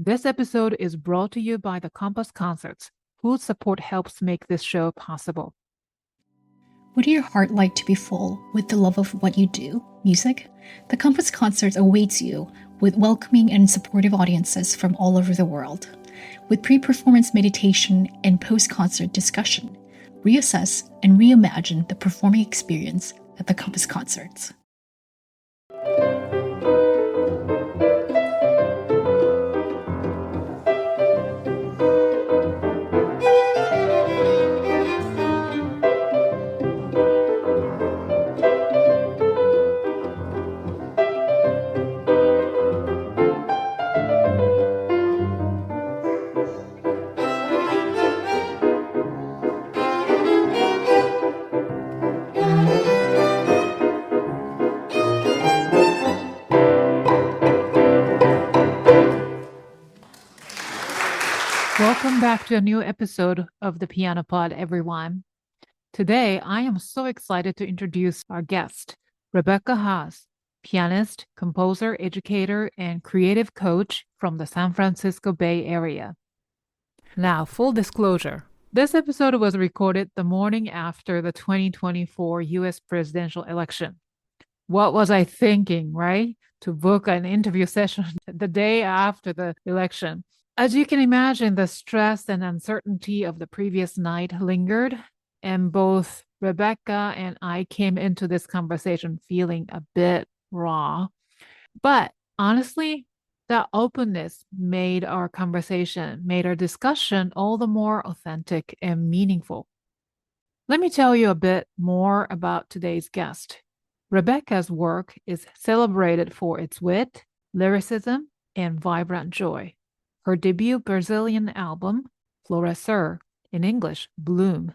This episode is brought to you by the Compass Concerts, whose support helps make this show possible. Would your heart like to be full with the love of what you do, music? The Compass Concerts awaits you with welcoming and supportive audiences from all over the world. With pre-performance meditation and post-concert discussion, reassess and reimagine the performing experience at the Compass Concerts. Welcome back to a new episode of the Piano Pod, everyone. Today, I am so excited to introduce our guest, Rebecca Haas, pianist, composer, educator, and creative coach from the San Francisco Bay Area. Now, full disclosure, this episode was recorded the morning after the 2024 US presidential election. What was I thinking, right? To book an interview session the day after the election. As you can imagine, the stress and uncertainty of the previous night lingered, and both Rebecca and I came into this conversation feeling a bit raw. But honestly, that openness made our discussion all the more authentic and meaningful. Let me tell you a bit more about today's guest. Rebecca's work is celebrated for its wit, lyricism, and vibrant joy. Her debut Brazilian album, Florescer, in English, Bloom,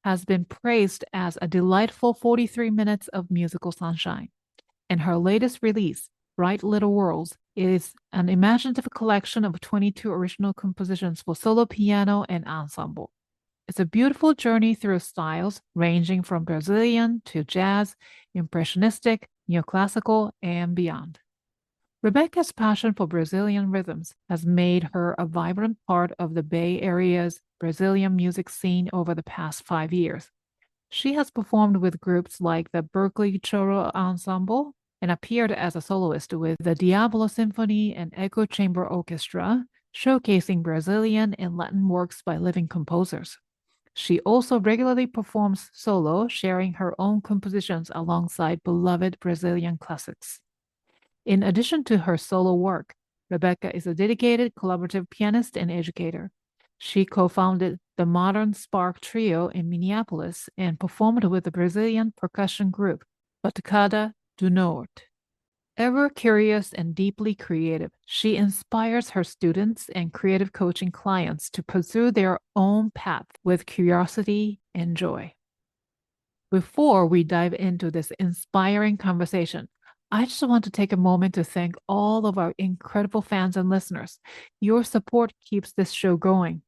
has been praised as a delightful 43 minutes of musical sunshine. And her latest release, Bright Little Worlds, is an imaginative collection of 22 original compositions for solo piano and ensemble. It's a beautiful journey through styles ranging from Brazilian to jazz, impressionistic, neoclassical, and beyond. Rebecca's passion for Brazilian rhythms has made her a vibrant part of the Bay Area's Brazilian music scene over the past 5 years. She has performed with groups like the Berkeley Choro Ensemble and appeared as a soloist with the Diablo Symphony and Echo Chamber Orchestra, showcasing Brazilian and Latin works by living composers. She also regularly performs solo, sharing her own compositions alongside beloved Brazilian classics. In addition to her solo work, Rebecca is a dedicated collaborative pianist and educator. She co-founded the Modern Spark Trio in Minneapolis and performed with the Brazilian percussion group Batucada do Norte. Ever curious and deeply creative, she inspires her students and creative coaching clients to pursue their own path with curiosity and joy. Before we dive into this inspiring conversation, I just want to take a moment to thank all of our incredible fans and listeners. Your support keeps this show going.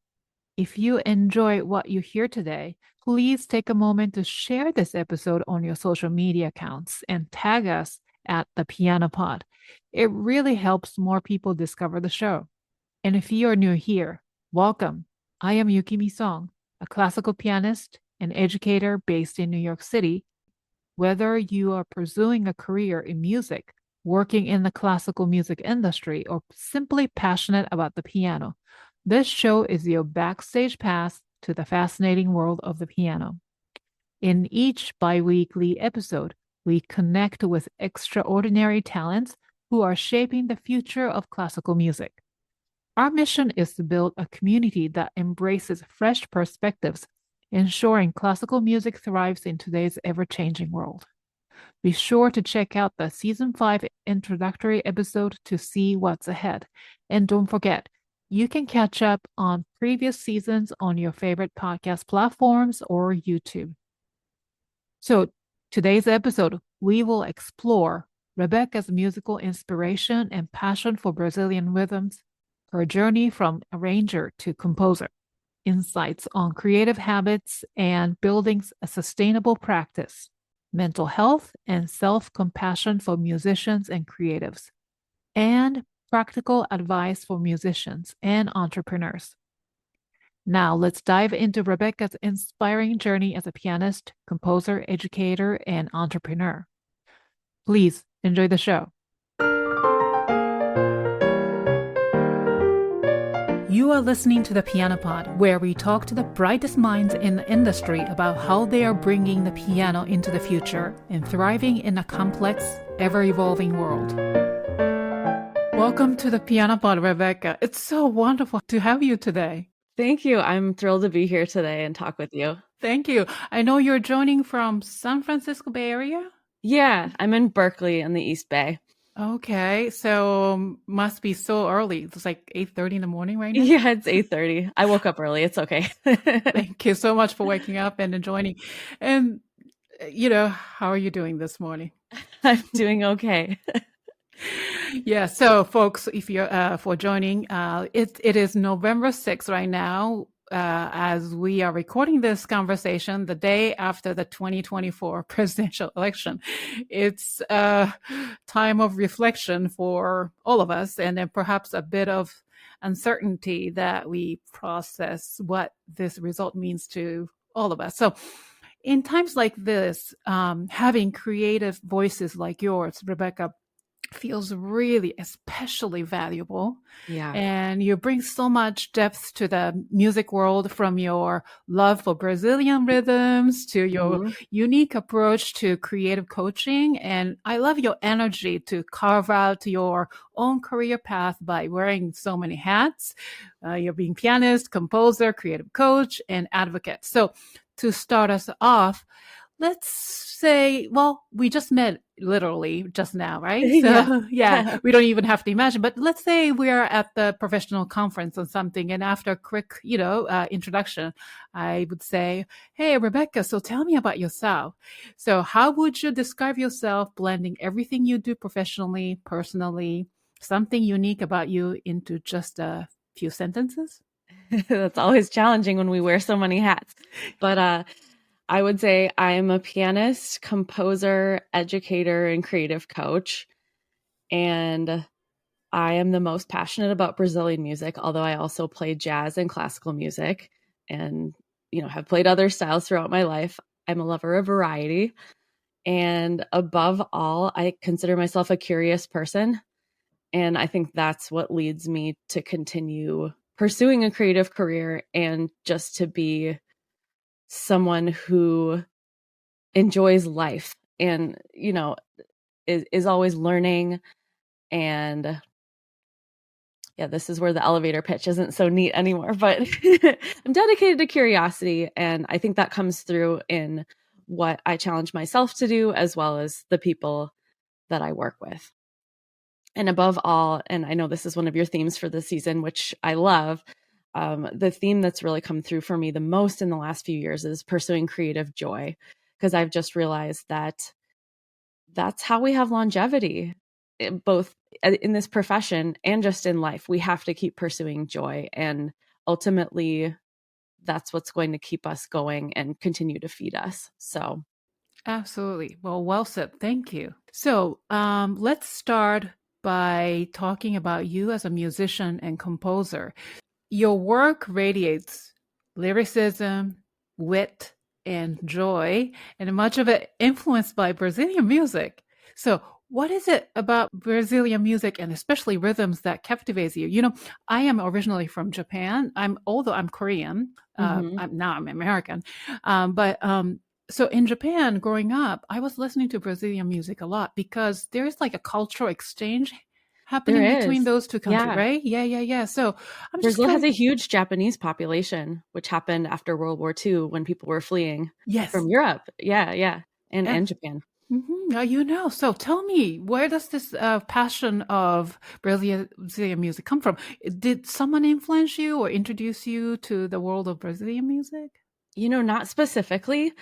If you enjoy what you hear today, please take a moment to share this episode on your social media accounts and tag us at the Piano Pod. It really helps more people discover the show. And if you are new here, welcome. I am Yukimi Song, a classical pianist and educator based in New York City. Whether you are pursuing a career in music, working in the classical music industry, or simply passionate about the piano, this show is your backstage pass to the fascinating world of the piano. In each bi-weekly episode, we connect with extraordinary talents who are shaping the future of classical music. Our mission is to build a community that embraces fresh perspectives, ensuring classical music thrives in today's ever-changing world. Be sure to check out the Season 5 introductory episode to see what's ahead. And don't forget, you can catch up on previous seasons on your favorite podcast platforms or YouTube. So, today's episode, we will explore Rebecca's musical inspiration and passion for Brazilian rhythms, her journey from arranger to composer, insights on creative habits and building a sustainable practice, mental health and self-compassion for musicians and creatives, and practical advice for musicians and entrepreneurs. Now, let's dive into Rebecca's inspiring journey as a pianist, composer, educator, and entrepreneur. Please enjoy the show. You are listening to the Piano Pod, where we talk to the brightest minds in the industry about how they are bringing the piano into the future and thriving in a complex, ever-evolving world. Welcome to the Piano Pod, Rebecca. It's so wonderful to have you today. Thank you. I'm thrilled to be here today and talk with you. Thank you. I know you're joining from San Francisco Bay Area? Yeah, I'm in Berkeley in the East Bay. Okay, so must be so early. It's like 8:30 in the morning right now? Yeah, it's 8:30. I woke up early. It's okay. Thank you so much for waking up and joining. And, how are you doing this morning? I'm doing okay. Yeah, so folks, if you're for joining, it is November 6th right now, as we are recording this conversation the day after the 2024 presidential election. It's a time of reflection for all of us, and then perhaps a bit of uncertainty that we process what this result means to all of us. So in times like this, having creative voices like yours, Rebecca, feels really especially valuable. Yeah. And you bring so much depth to the music world, from your love for Brazilian rhythms to your unique approach to creative coaching. And I love your energy to carve out your own career path by wearing so many hats. You're being pianist, composer, creative coach, and advocate. So to start us off, let's say, well, we just met literally just now, right? So yeah, we don't even have to imagine, but let's say we're at the professional conference or something. And after a quick, introduction, I would say, hey, Rebecca, so tell me about yourself. So how would you describe yourself, blending everything you do professionally, personally, something unique about you into just a few sentences? That's always challenging when we wear so many hats. But I would say I'm a pianist, composer, educator, and creative coach. And I am the most passionate about Brazilian music, although I also play jazz and classical music and, have played other styles throughout my life. I'm a lover of variety. And above all, I consider myself a curious person. And I think that's what leads me to continue pursuing a creative career and just to be someone who enjoys life and, is always learning. And yeah, this is where the elevator pitch isn't so neat anymore, but I'm dedicated to curiosity. And I think that comes through in what I challenge myself to do, as well as the people that I work with. And above all, and I know this is one of your themes for this season, which I love, the theme that's really come through for me the most in the last few years is pursuing creative joy, because I've just realized that that's how we have longevity, both in this profession and just in life. We have to keep pursuing joy, and ultimately that's what's going to keep us going and continue to feed us. So absolutely. Well said. Thank you. So let's start by talking about you as a musician and composer. Your work radiates lyricism, wit, and joy, and much of it influenced by Brazilian music. So what is it about Brazilian music, and especially rhythms, that captivates you? I am originally from Japan. Although I'm Korean, I'm American. So in Japan, growing up, I was listening to Brazilian music a lot because there's like a cultural exchange happening between those two countries, right? Yeah. So I'm just Brazil has a huge Japanese population, which happened after World War II when people were fleeing from Europe. Yeah. And Japan. So tell me, where does this passion of Brazilian music come from? Did someone influence you or introduce you to the world of Brazilian music? Not specifically.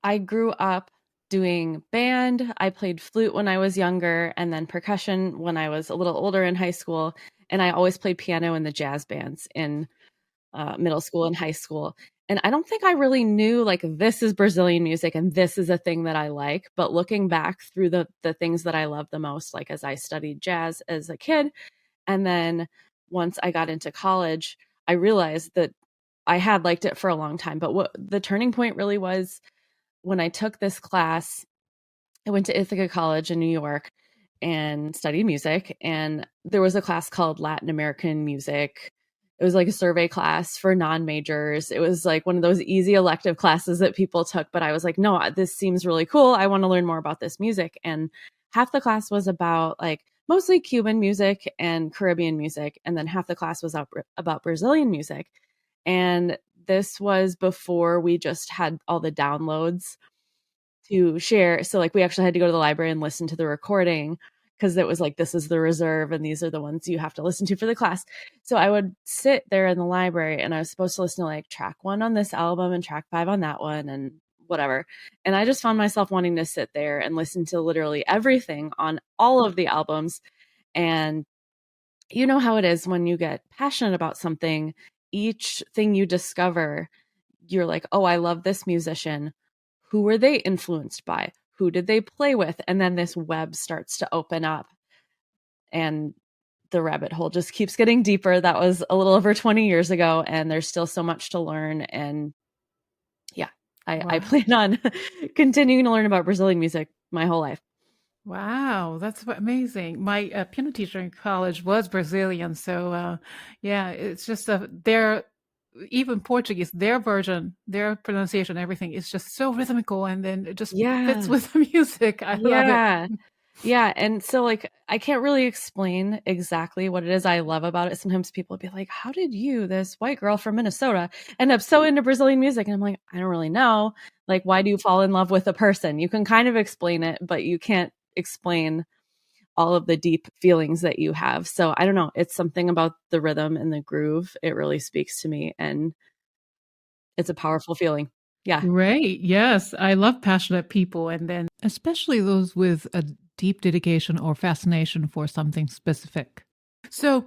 I grew up doing band. I played flute when I was younger, and then percussion when I was a little older in high school. And I always played piano in the jazz bands in middle school and high school. And I don't think I really knew, like, this is Brazilian music and this is a thing that I like. But looking back through the things that I love the most, like as I studied jazz as a kid And then once I got into college, I realized that I had liked it for a long time. But what the turning point really was when I took this class. I went to Ithaca College in New York and studied music. And there was a class called Latin American Music. It was like a survey class for non majors. It was like one of those easy elective classes that people took. But I was like, no, this seems really cool. I want to learn more about this music. And half the class was about like mostly Cuban music and Caribbean music. And then half the class was about Brazilian music. And this was before we just had all the downloads to share. So like we actually had to go to the library and listen to the recording because it was like, this is the reserve and these are the ones you have to listen to for the class. So I would sit there in the library and I was supposed to listen to like track 1 on this album and track 5 on that one and whatever. And I just found myself wanting to sit there and listen to literally everything on all of the albums. And you know how it is when you get passionate about something, each thing you discover, you're like, oh, I love this musician. Who were they influenced by? Who did they play with? And then this web starts to open up and the rabbit hole just keeps getting deeper. That was a little over 20 years ago and there's still so much to learn. And yeah, I plan on continuing to learn about Brazilian music my whole life. Wow, that's amazing. My piano teacher in college was Brazilian, so yeah, it's just their even Portuguese, their version, their pronunciation, everything is just so rhythmical, and then it just fits Yeah. with the music. I love it. Yeah. Yeah. And so, like, I can't really explain exactly what it is I love about it. Sometimes people will be like, how did you, this white girl from Minnesota, end up so into Brazilian music? And I'm like, I don't really know. Like, why do you fall in love with a person? You can kind of explain it, but you can't explain all of the deep feelings that you have. So I don't know. It's something about the rhythm and the groove. It really speaks to me. And it's a powerful feeling. Yeah. Great. Yes, I love passionate people, and then especially those with a deep dedication or fascination for something specific. So,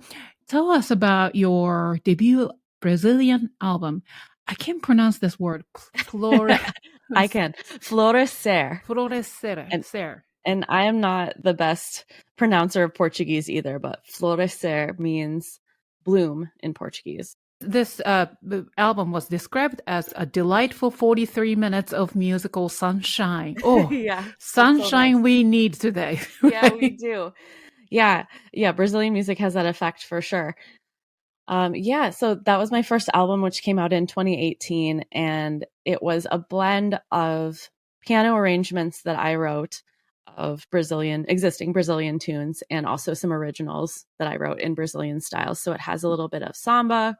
tell us about your debut Brazilian album. I can't pronounce this word. Flore, I can. Florescer. florescer. And Ser. And I am not the best pronouncer of Portuguese either, but florescer means bloom in Portuguese. This album was described as a delightful 43 minutes of musical sunshine. Oh, Yeah, that's so sunshine nice. we need today. Yeah, we Right? do. Yeah, yeah, Brazilian music has that effect for sure. Yeah, so that was my first album, which came out in 2018, and it was a blend of piano arrangements that I wrote of existing Brazilian tunes, and also some originals that I wrote in Brazilian styles. So it has a little bit of samba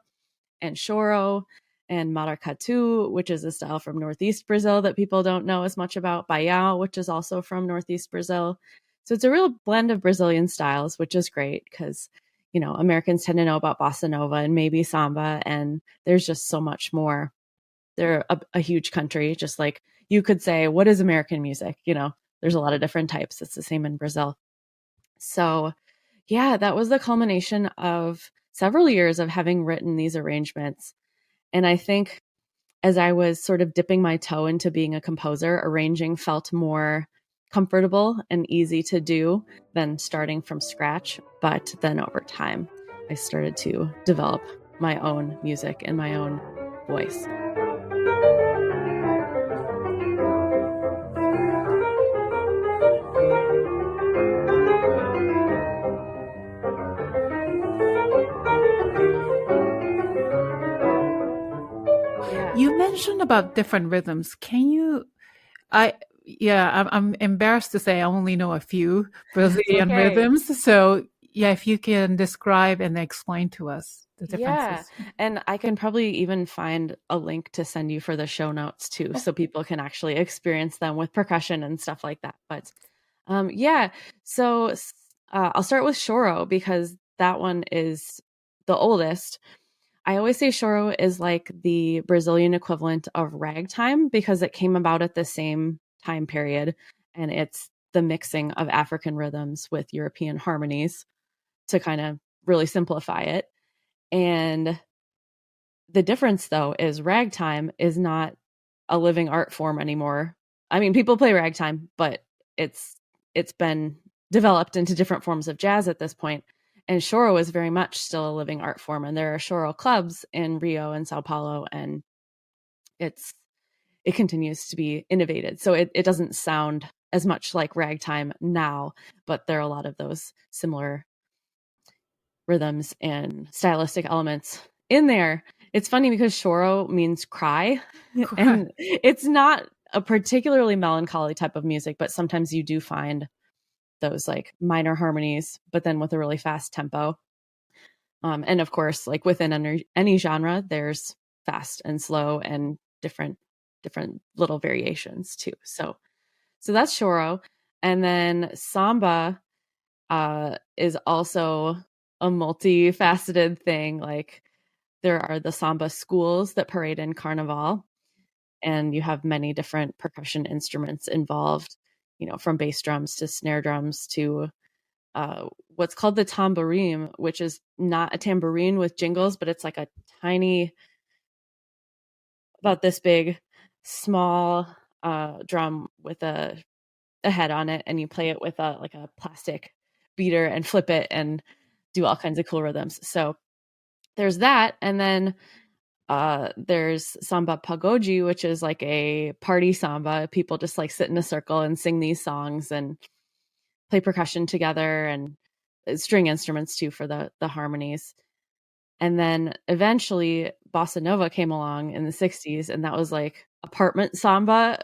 and choro and maracatu, which is a style from Northeast Brazil that people don't know as much about, baião, which is also from Northeast Brazil. So it's a real blend of Brazilian styles, which is great because, Americans tend to know about bossa nova and maybe samba, and there's just so much more. They're a huge country, just like you could say, what is American music? There's a lot of different types. It's the same in Brazil. So yeah, that was the culmination of several years of having written these arrangements. And I think as I was sort of dipping my toe into being a composer, arranging felt more comfortable and easy to do than starting from scratch. But then over time, I started to develop my own music and my own voice. Yeah. You mentioned about different rhythms. Can you I yeah, I'm embarrassed to say I only know a few It's Brazilian okay. rhythms. So, yeah, if you can describe and explain to us the Yeah. differences. And I can probably even find a link to send you for the show notes too, Oh, so people can actually experience them with percussion and stuff like that. But yeah, so I'll start with choro because that one is the oldest. I always say choro is like the Brazilian equivalent of ragtime because it came about at the same time period, and it's the mixing of African rhythms with European harmonies to kind of really simplify it. And the difference, though, is ragtime is not a living art form anymore. I mean, people play ragtime, but it's been developed into different forms of jazz at this point. And choro is very much still a living art form. And there are choro clubs in Rio and Sao Paulo, and it continues to be innovated. So it doesn't sound as much like ragtime now, but there are a lot of those similar rhythms and stylistic elements in there. It's funny because choro means cry, and it's not a particularly melancholy type of music, but sometimes you do find those like minor harmonies, but then with a really fast tempo. And of course, like within any genre, there's fast and slow and different little variations too. So that's choro. And then samba is also a multifaceted thing. Like there are the samba schools that parade in Carnival, and you have many different percussion instruments involved, from bass drums to snare drums to what's called the tambourine, which is not a tambourine with jingles, but it's like a tiny, about this big, small drum with a head on it, and you play it with a plastic beater and flip it and do all kinds of cool rhythms. So there's that, and then there's samba pagode, which is like a party samba. People just like sit in a circle and sing these songs and play percussion together, and string instruments too for the harmonies. And then eventually bossa nova came along in the 60s, and that was like apartment samba,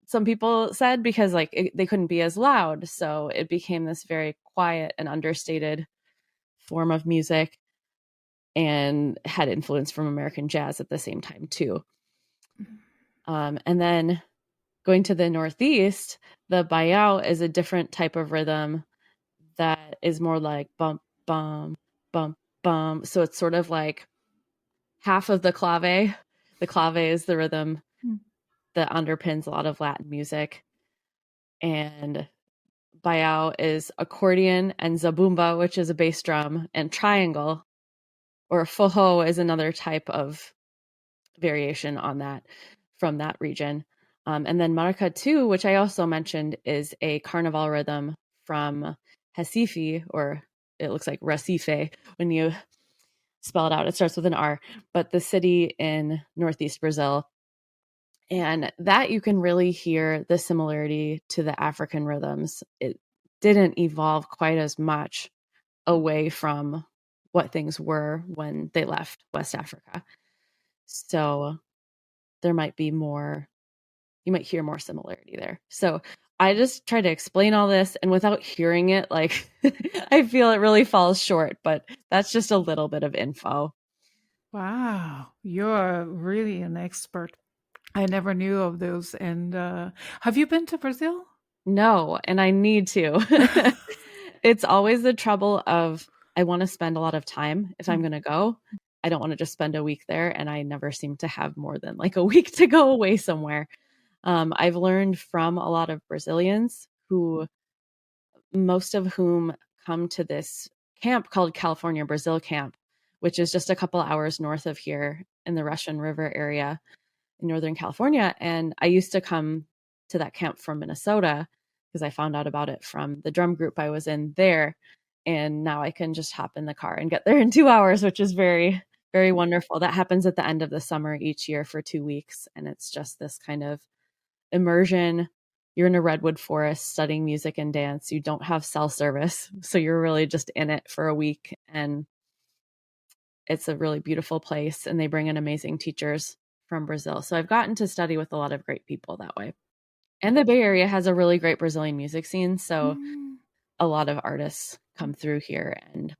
some people said, because like they couldn't be as loud. So it became this very quiet and understated form of music, and had influence from American jazz at the same time too. And then going to the Northeast, the bayou is a different type of rhythm that is more like bump, bum, bump, bum. So it's sort of like half of the clave. The clave is the rhythm that underpins a lot of Latin music. And bayou is accordion and zabumba, which is a bass drum, and triangle, or forró is another type of variation on that from that region. And then maracatu, which I also mentioned, is a carnival rhythm from Recife, or it looks like Recife when you spell it out. It starts with an R, but the city in Northeast Brazil. And that you can really hear the similarity to the African rhythms. It didn't evolve quite as much away from what things were when they left West Africa. So there might be more, you might hear more similarity there. So I just try to explain all this, and without hearing it, like I feel it really falls short, but that's just a little bit of info. Wow, you're really an expert. I never knew of those. And have you been to Brazil? No, and I need to. It's always the trouble of, I want to spend a lot of time if I'm going to go. I don't want to just spend a week there, and I never seem to have more than like a week to go away somewhere. I've learned from a lot of Brazilians, who most of whom come to this camp called California Brazil Camp, which is just a couple hours north of here in the Russian River area in Northern California. And I used to come to that camp from Minnesota because I found out about it from the drum group I was in there. And now I can just hop in the car and get there in 2 hours, which is very, very wonderful. That happens at the end of the summer each year for 2 weeks. And it's just this kind of immersion. You're in a redwood forest studying music and dance. You don't have cell service. So you're really just in it for a week. And it's a really beautiful place. And they bring in amazing teachers from Brazil. So I've gotten to study with a lot of great people that way. And the Bay Area has a really great Brazilian music scene. So a lot of artists come through here and,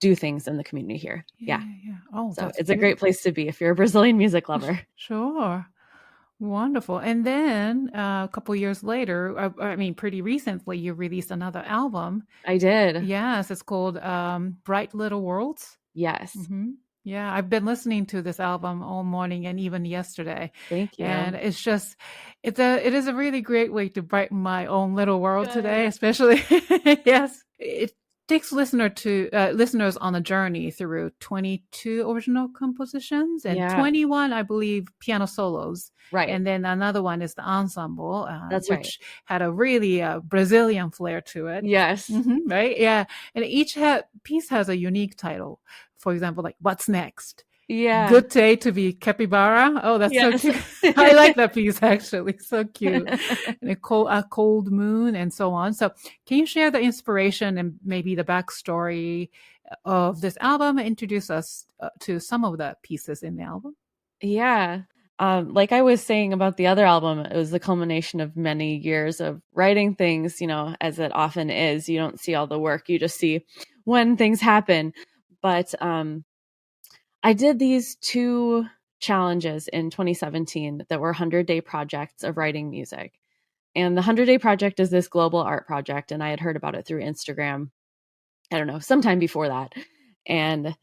do things in the community here. Yeah. Oh, so that's it's a great place to be if you're a Brazilian music lover. Sure. Wonderful. And then a couple years later, pretty recently, you released another album. I did. Yes, it's called Bright Little Worlds. Yes. Yeah, I've been listening to this album all morning and even yesterday. Thank you. And it's just, it is a really great way to brighten my own little world today, especially, yes, takes listeners on a journey through 22 original compositions and Yeah, 21, I believe, piano solos. right. And then another one is the ensemble, That's right. which had a really Brazilian flair to it. Yes. Right? Yeah. And each piece has a unique title. For example, like What's Next? Yeah. Good day to be capybara. Oh, that's so Yes. cute. I like that piece actually. So cute. And a cold moon and so on. So can you share the inspiration and maybe the backstory of this album? Introduce us to some of the pieces in the album. Yeah. Like I was saying about the other album, it was the culmination of many years of writing things, as it often is. You don't see all the work, you just see when things happen. But I did these two challenges in 2017 that were 100-day projects of writing music. And the 100-day project is this global art project, and I had heard about it through Instagram, I don't know, sometime before that. And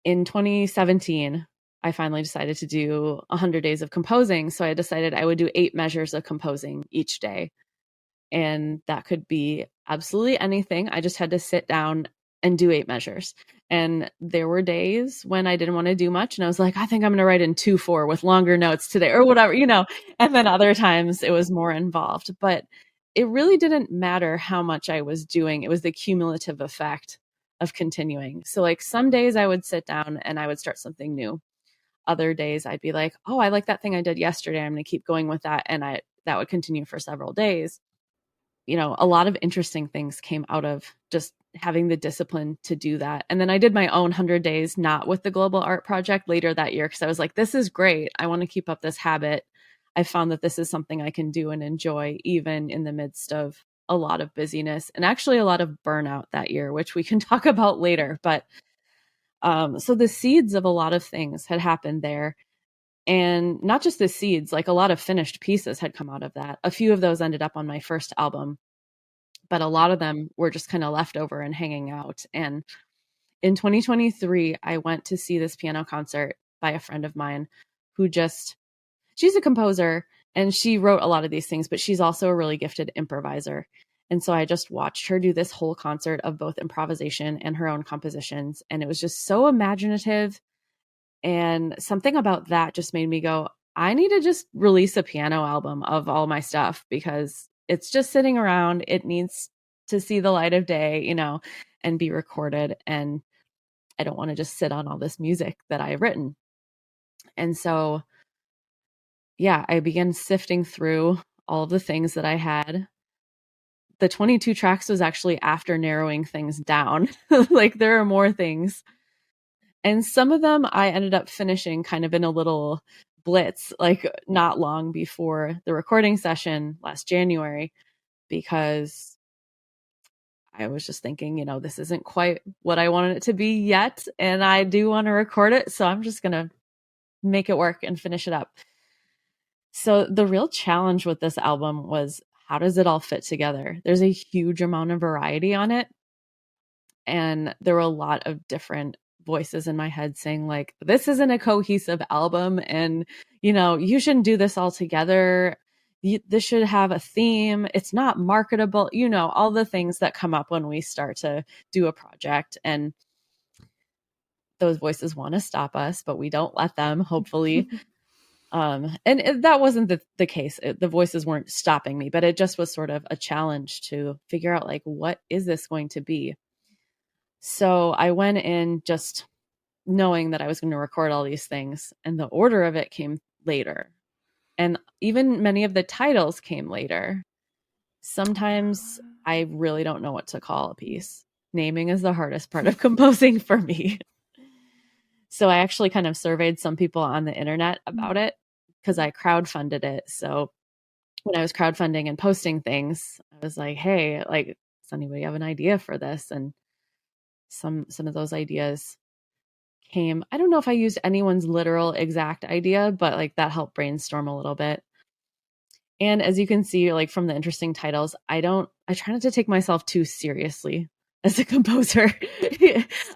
in 2017, I finally decided to do 100 days of composing. So I decided I would do 8 measures of composing each day. And that could be absolutely anything. I just had to sit down and do 8 measures. And there were days when I didn't want to do much. And I was like, I think I'm going to write in 2/4 with longer notes today or whatever, And then other times it was more involved. But it really didn't matter how much I was doing. It was the cumulative effect of continuing. So, like, some days I would sit down and I would start something new. Other days I'd be like, oh, I like that thing I did yesterday. I'm going to keep going with that. And that would continue for several days. A lot of interesting things came out of just having the discipline to do that. And then I did my own 100 days, not with the Global Art Project, later that year, because I was like, this is great. I want to keep up this habit. I found that this is something I can do and enjoy, even in the midst of a lot of busyness and actually a lot of burnout that year, which we can talk about later. But so the seeds of a lot of things had happened there. And not just the seeds, like a lot of finished pieces had come out of that. A few of those ended up on my first album, but a lot of them were just kind of left over and hanging out. And in 2023, I went to see this piano concert by a friend of mine she's a composer and she wrote a lot of these things, but she's also a really gifted improviser. And so I just watched her do this whole concert of both improvisation and her own compositions. And it was just so imaginative. And something about that just made me go, I need to just release a piano album of all my stuff because it's just sitting around. It needs to see the light of day, and be recorded. And I don't want to just sit on all this music that I've written. And so, yeah, I began sifting through all of the things that I had. The 22 tracks was actually after narrowing things down. Like, there are more things. And some of them I ended up finishing kind of in a little blitz, like not long before the recording session last January, because I was just thinking, this isn't quite what I wanted it to be yet. And I do want to record it. So I'm just going to make it work and finish it up. So the real challenge with this album was, how does it all fit together? There's a huge amount of variety on it. And there were a lot of different voices in my head saying, like, this isn't a cohesive album, and you shouldn't do this all together. This should have a theme. It's not marketable, all the things that come up when we start to do a project. And those voices want to stop us, but we don't let them, hopefully. And that wasn't the case. The voices weren't stopping me, but it just was sort of a challenge to figure out, like, what is this going to be? So I went in just knowing that I was going to record all these things, and the order of it came later. And even many of the titles came later. Sometimes I really don't know what to call a piece. Naming is the hardest part of composing for me. So I actually kind of surveyed some people on the internet about it because I crowdfunded it. So when I was crowdfunding and posting things, I was like, hey, like, does anybody have an idea for this? And some of those ideas came. I don't know if I used anyone's literal exact idea, but like that helped brainstorm a little bit. And as you can see, like from the interesting titles, I try not to take myself too seriously as a composer.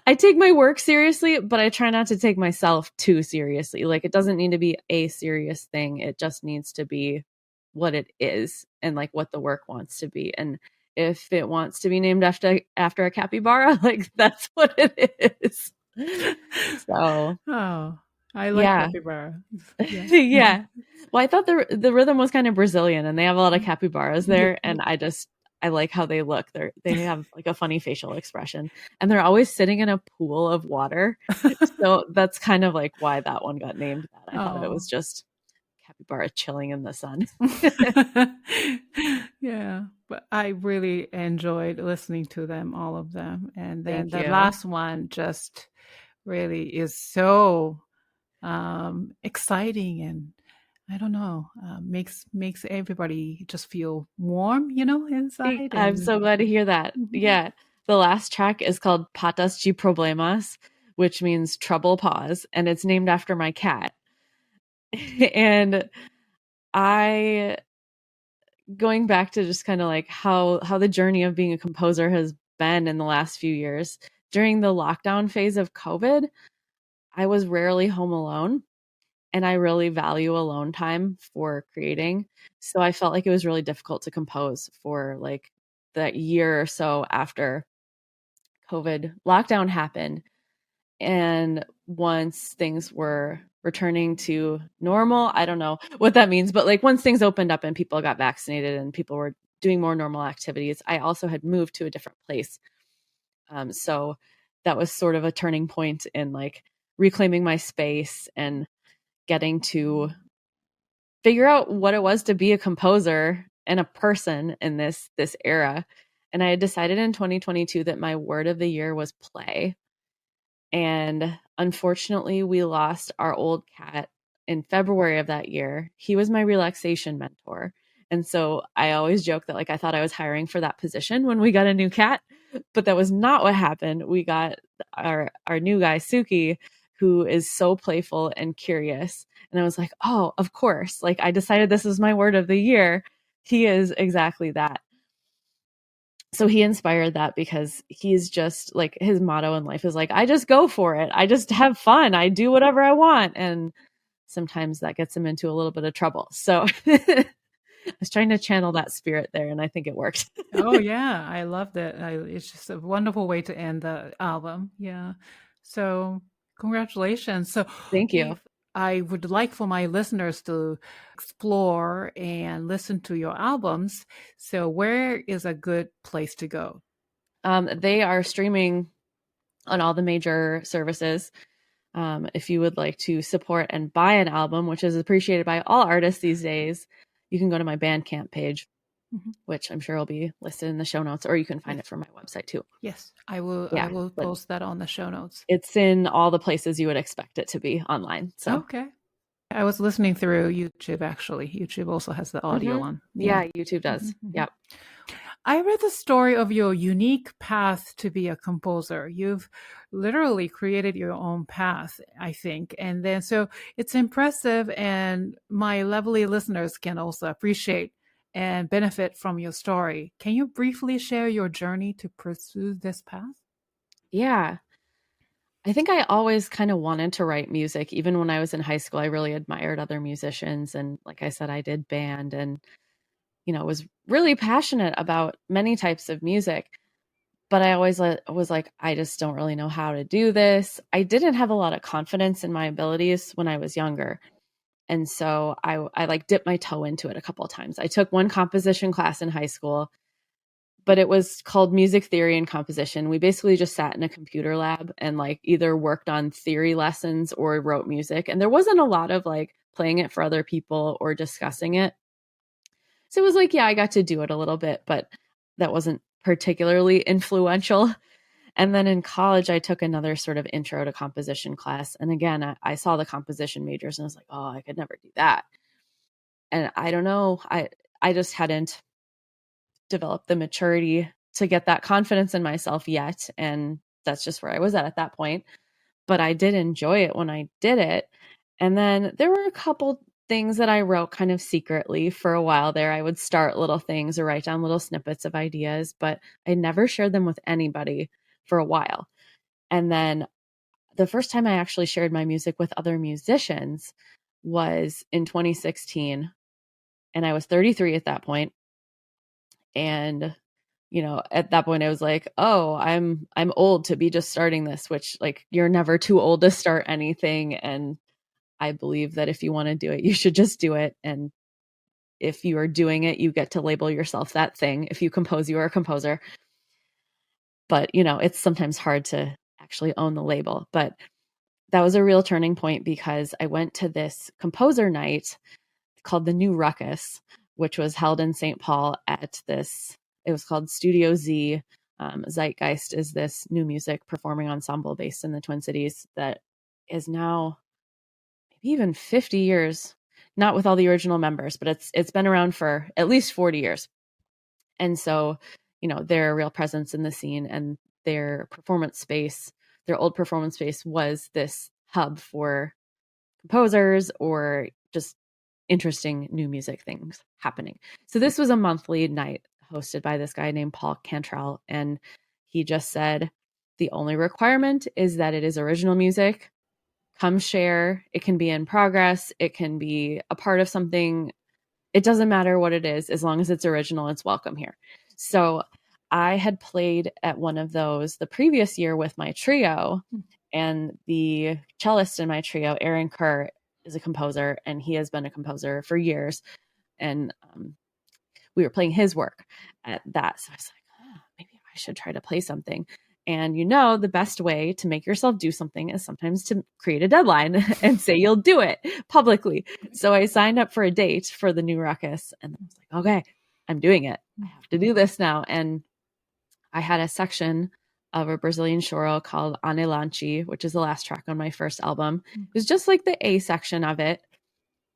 I take my work seriously, but I try not to take myself too seriously. Like, it doesn't need to be a serious thing. It just needs to be what it is and like what the work wants to be. And if it wants to be named after a capybara, like that's what it is. So Oh, I like yeah. capybara. Yeah. Yeah. Well, I thought the rhythm was kind of Brazilian, and they have a lot of capybaras Yeah. there, and I like how they look. They have like a funny facial expression, and they're always sitting in a pool of water. So that's kind of like why that one got named that. I thought it Oh. was just capybara chilling in the sun. Yeah, but I really enjoyed listening to them, all of them. And then Thank the you. last one just really is so exciting, and I don't know, makes everybody just feel warm, inside. I'm And so glad to hear that. mhm. Yeah. The last track is called Patas de Problemas, which means trouble pause, and it's named after my cat. And I going back to just kind of like how the journey of being a composer has been in the last few years. During the lockdown phase of COVID, I was rarely home alone, and I really value alone time for creating. So I felt like it was really difficult to compose for like that year or so after COVID lockdown happened. And once things were returning to normal, I don't know what that means, but like once things opened up and people got vaccinated and people were doing more normal activities, I also had moved to a different place. So that was sort of a turning point in like reclaiming my space and getting to figure out what it was to be a composer and a person in this era. And I had decided in 2022 that my word of the year was play. And unfortunately, we lost our old cat in February of that year. He was my relaxation mentor. And so I always joke that like I thought I was hiring for that position when we got a new cat, but that was not what happened. We got our new guy Suki, who is so playful and curious. And I was like, "Oh, of course. Like I decided this is my word of the year. He is exactly that." So he inspired that because he's just like his motto in life is like, I just go for it. I just have fun. I do whatever I want. And sometimes that gets him into a little bit of trouble. So I was trying to channel that spirit there, and I think it worked. Oh yeah, I loved it. It's just a wonderful way to end the album. Yeah. So congratulations. So Thank you. if I would like for my listeners to explore and listen to your albums, so where is a good place to go? They are streaming on all the major services. If you would like to support and buy an album, which is appreciated by all artists these days, you can go to my Bandcamp page, Mhm. which I'm sure will be listed in the show notes, or you can find Yes. it from my website too. Yes, I will. I Yeah, will but post that on the show notes. it's in all the places you would expect it to be online. So, Okay. I was listening through YouTube actually. YouTube also has the audio mhm. on. Yeah. Yeah, YouTube Hmm. does. Hmm. Yep. I read the story of your unique path to be a composer. You've literally created your own path, I think. And then, so it's impressive, and my lovely listeners can also appreciate and benefit from your story. Can you briefly share your journey to pursue this path? Yeah. I think I always kind of wanted to write music. Even when I was in high school, I really admired other musicians. And like I said, I did band and, was really passionate about many types of music. But I always was like, I just don't really know how to do this. I didn't have a lot of confidence in my abilities when I was younger. And so I like dipped my toe into it a couple of times. I took one composition class in high school, but it was called music theory and composition. We basically just sat in a computer lab and like either worked on theory lessons or wrote music. And there wasn't a lot of like playing it for other people or discussing it. So it was like, yeah, I got to do it a little bit, but that wasn't particularly influential. And then in college, I took another sort of intro to composition class. And again, I saw the composition majors and I was like, oh, I could never do that. And I don't know, I just hadn't developed the maturity to get that confidence in myself yet. And that's just where I was at that point. But I did enjoy it when I did it. And then there were a couple things that I wrote kind of secretly for a while there. I would start little things or write down little snippets of ideas, but I never shared them with anybody for a while. And then the first time I actually shared my music with other musicians was in 2016. And I was 33 at that point. And at that point I was like, oh, I'm old to be just starting this, which like you're never too old to start anything. And I believe that if you want to do it, you should just do it. And if you are doing it, you get to label yourself that thing. If you compose, you are a composer. But, it's sometimes hard to actually own the label. But that was a real turning point because I went to this composer night called the New Ruckus, which was held in St. Paul at this, it was called Studio Z. Zeitgeist is this new music performing ensemble based in the Twin Cities that is now maybe even 50 years, not with all the original members, but it's been around for at least 40 years. And so, they're a real presence in the scene, and their performance space, their old performance space was this hub for composers or just interesting new music things happening. So this was a monthly night hosted by this guy named Paul Cantrell. And he just said, the only requirement is that it is original music. Come share. It can be in progress. It can be a part of something. It doesn't matter what it is. As long as it's original, it's welcome here. So I had played at one of those the previous year with my trio, and the cellist in my trio, Aaron Kerr, is a composer, and he has been a composer for years. And we were playing his work at that. So I was like, maybe I should try to play something. And the best way to make yourself do something is sometimes to create a deadline and say you'll do it publicly. So I signed up for a date for the New Ruckus, and I was like, okay, I'm doing it. I have to do this now. And I had a section of a Brazilian choro called Anelanche, which is the last track on my first album. It was just like the A section of it,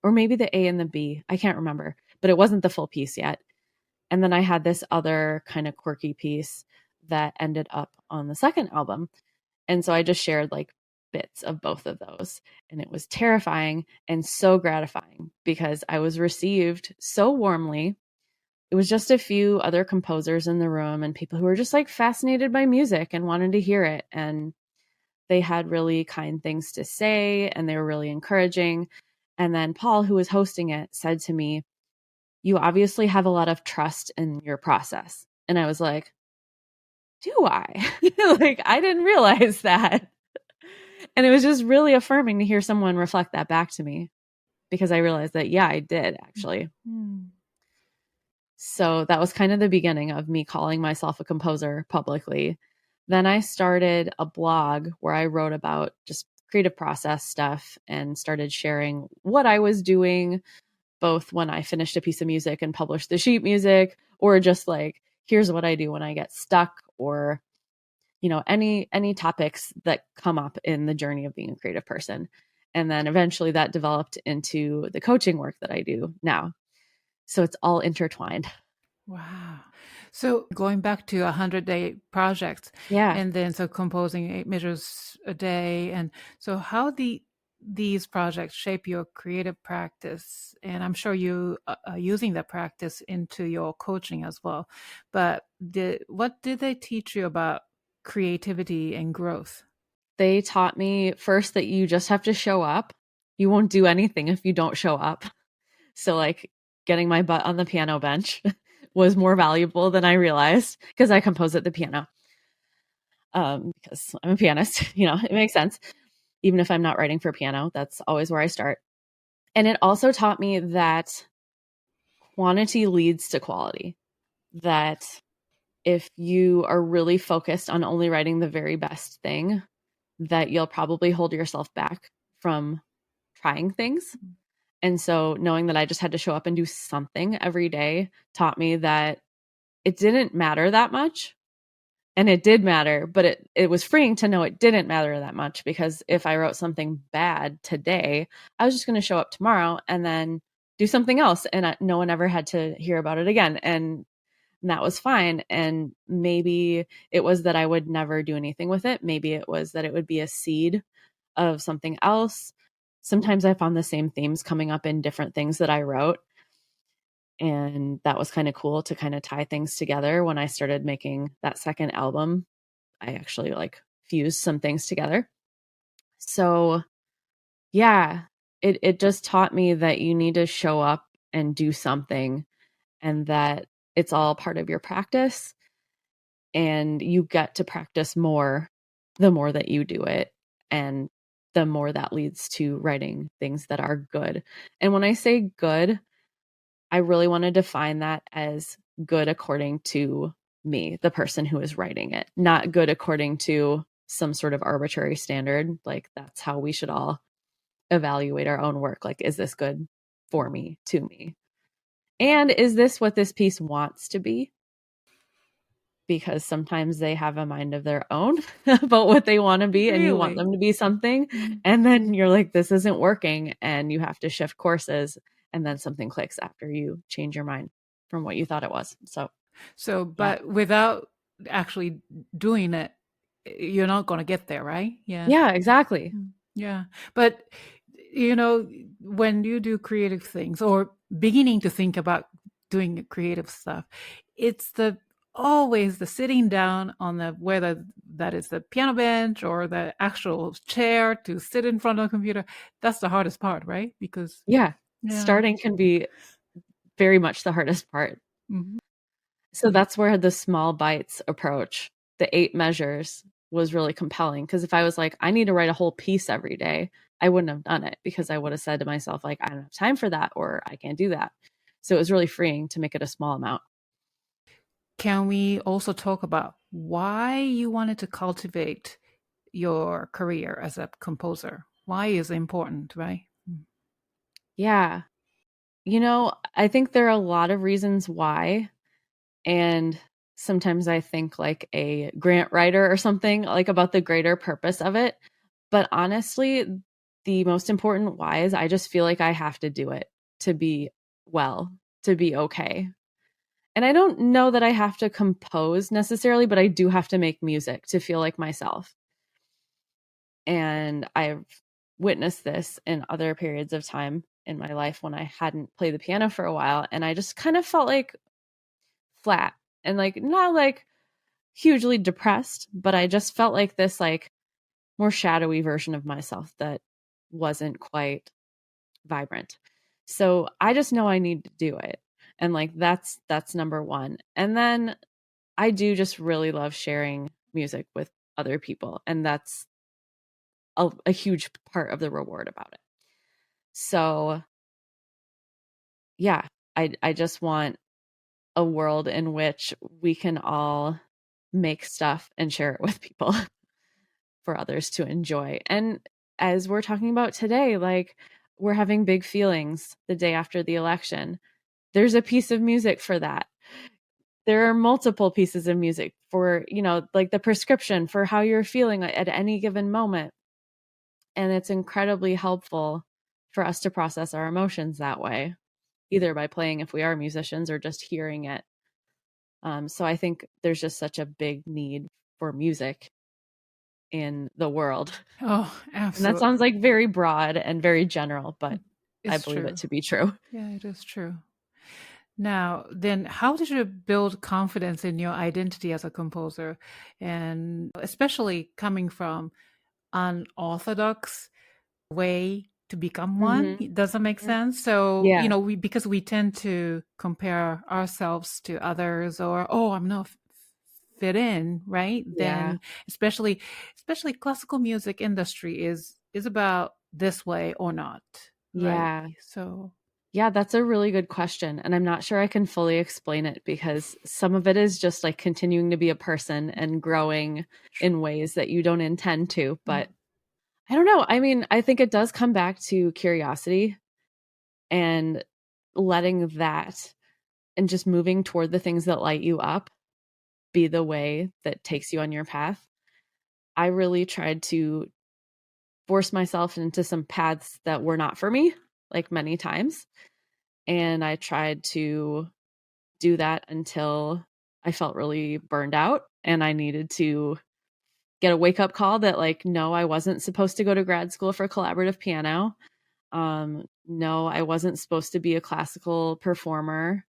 or maybe the A and the B. I can't remember, but it wasn't the full piece yet. And then I had this other kind of quirky piece that ended up on the second album. And so I just shared like bits of both of those. And it was terrifying and so gratifying because I was received so warmly. It was just a few other composers in the room and people who were just like fascinated by music and wanted to hear it. And they had really kind things to say and they were really encouraging. And then Paul, who was hosting it, said to me, you obviously have a lot of trust in your process. And I was like, do I? Like, I didn't realize that. And it was just really affirming to hear someone reflect that back to me because I realized that, yeah, I did actually. So that was kind of the beginning of me calling myself a composer publicly. Then I started a blog where I wrote about just creative process stuff and started sharing what I was doing, both when I finished a piece of music and published the sheet music, or just like, here's what I do when I get stuck, or any topics that come up in the journey of being a creative person. And then eventually that developed into the coaching work that I do now. So it's all intertwined. Wow. So going back to 100-day projects, Yeah. and then so composing 8 measures a day, and so how these projects shape your creative practice, and I'm sure you are using that practice into your coaching as well. But what did they teach you about creativity and growth? They taught me first that you just have to show up. You won't do anything if you don't show up. So like getting my butt on the piano bench was more valuable than I realized because I compose at the piano. Because I'm a pianist, it makes sense. Even if I'm not writing for piano, that's always where I start. And it also taught me that quantity leads to quality, that if you are really focused on only writing the very best thing, that you'll probably hold yourself back from trying things. And so knowing that I just had to show up and do something every day taught me that it didn't matter that much. And it did matter, but it was freeing to know it didn't matter that much, because if I wrote something bad today, I was just going to show up tomorrow and then do something else. And no one ever had to hear about it again. And that was fine. And maybe it was that I would never do anything with it. Maybe it was that it would be a seed of something else. Sometimes I found the same themes coming up in different things that I wrote. And that was kind of cool to kind of tie things together. When I started making that second album, I actually like fused some things together. So yeah, it just taught me that you need to show up and do something, and that it's all part of your practice. and you get to practice more the more that you do it, and the more that leads to writing things that are good. And when I say good, I really want to define that as good according to me, the person who is writing it, not good according to some sort of arbitrary standard. Like, that's how we should all evaluate our own work. Like, is this good for me, to me? And is this what this piece wants to be? Because sometimes they have a mind of their own about what they want to be, and you want them to be something. And then you're like, this isn't working, and you have to shift courses, and then something clicks after you change your mind from what you thought it was. But without actually doing it, you're not going to get there, right? Yeah, exactly. Yeah. But, when you do creative things or beginning to think about doing creative stuff, it's always the sitting down on whether that is the piano bench or the actual chair to sit in front of the computer. That's the hardest part, right? Because starting can be very much the hardest part. Mm-hmm. So that's where the small bites approach, the 8 measures, was really compelling. Because if I was like, I need to write a whole piece every day, I wouldn't have done it, because I would have said to myself, like, I don't have time for that, or I can't do that. So it was really freeing to make it a small amount. Can we also talk about why you wanted to cultivate your career as a composer? Why is it important, right? Yeah. I think there are a lot of reasons why. And sometimes I think like a grant writer or something, like, about the greater purpose of it. But honestly, the most important why is I just feel like I have to do it to be well, to be okay. And I don't know that I have to compose necessarily, but I do have to make music to feel like myself. And I've witnessed this in other periods of time in my life when I hadn't played the piano for a while. And I just kind of felt like flat and like not like hugely depressed, but I just felt like this like more shadowy version of myself that wasn't quite vibrant. So I just know I need to do it. And like that's number one. And then I do just really love sharing music with other people, and that's a huge part of the reward about it. So yeah, I just want a world in which we can all make stuff and share it with people for others to enjoy. And as we're talking about today, like, we're having big feelings the day after the election. There's a piece of music for that. There are multiple pieces of music for, like the prescription for how you're feeling at any given moment. And it's incredibly helpful for us to process our emotions that way, either by playing if we are musicians or just hearing it. So I think there's just such a big need for music in the world. Oh, absolutely. And that sounds like very broad and very general, but I believe it to be true. Yeah, it is true. Now, then, how did you build confidence in your identity as a composer? And especially coming from unorthodox way to become one. Does that make sense? So, because we tend to compare ourselves to others, or, I'm not fit in, right? Yeah. Then especially classical music industry is about this way or not. Yeah. Right? So yeah, that's a really good question. And I'm not sure I can fully explain it, because some of it is just like continuing to be a person and growing in ways that you don't intend to. But I don't know. I mean, I think it does come back to curiosity and letting that and just moving toward the things that light you up be the way that takes you on your path. I really tried to force myself into some paths that were not for me, like many times. And I tried to do that until I felt really burned out and I needed to get a wake up call that, like, no, I wasn't supposed to go to grad school for collaborative piano. No, I wasn't supposed to be a classical performer.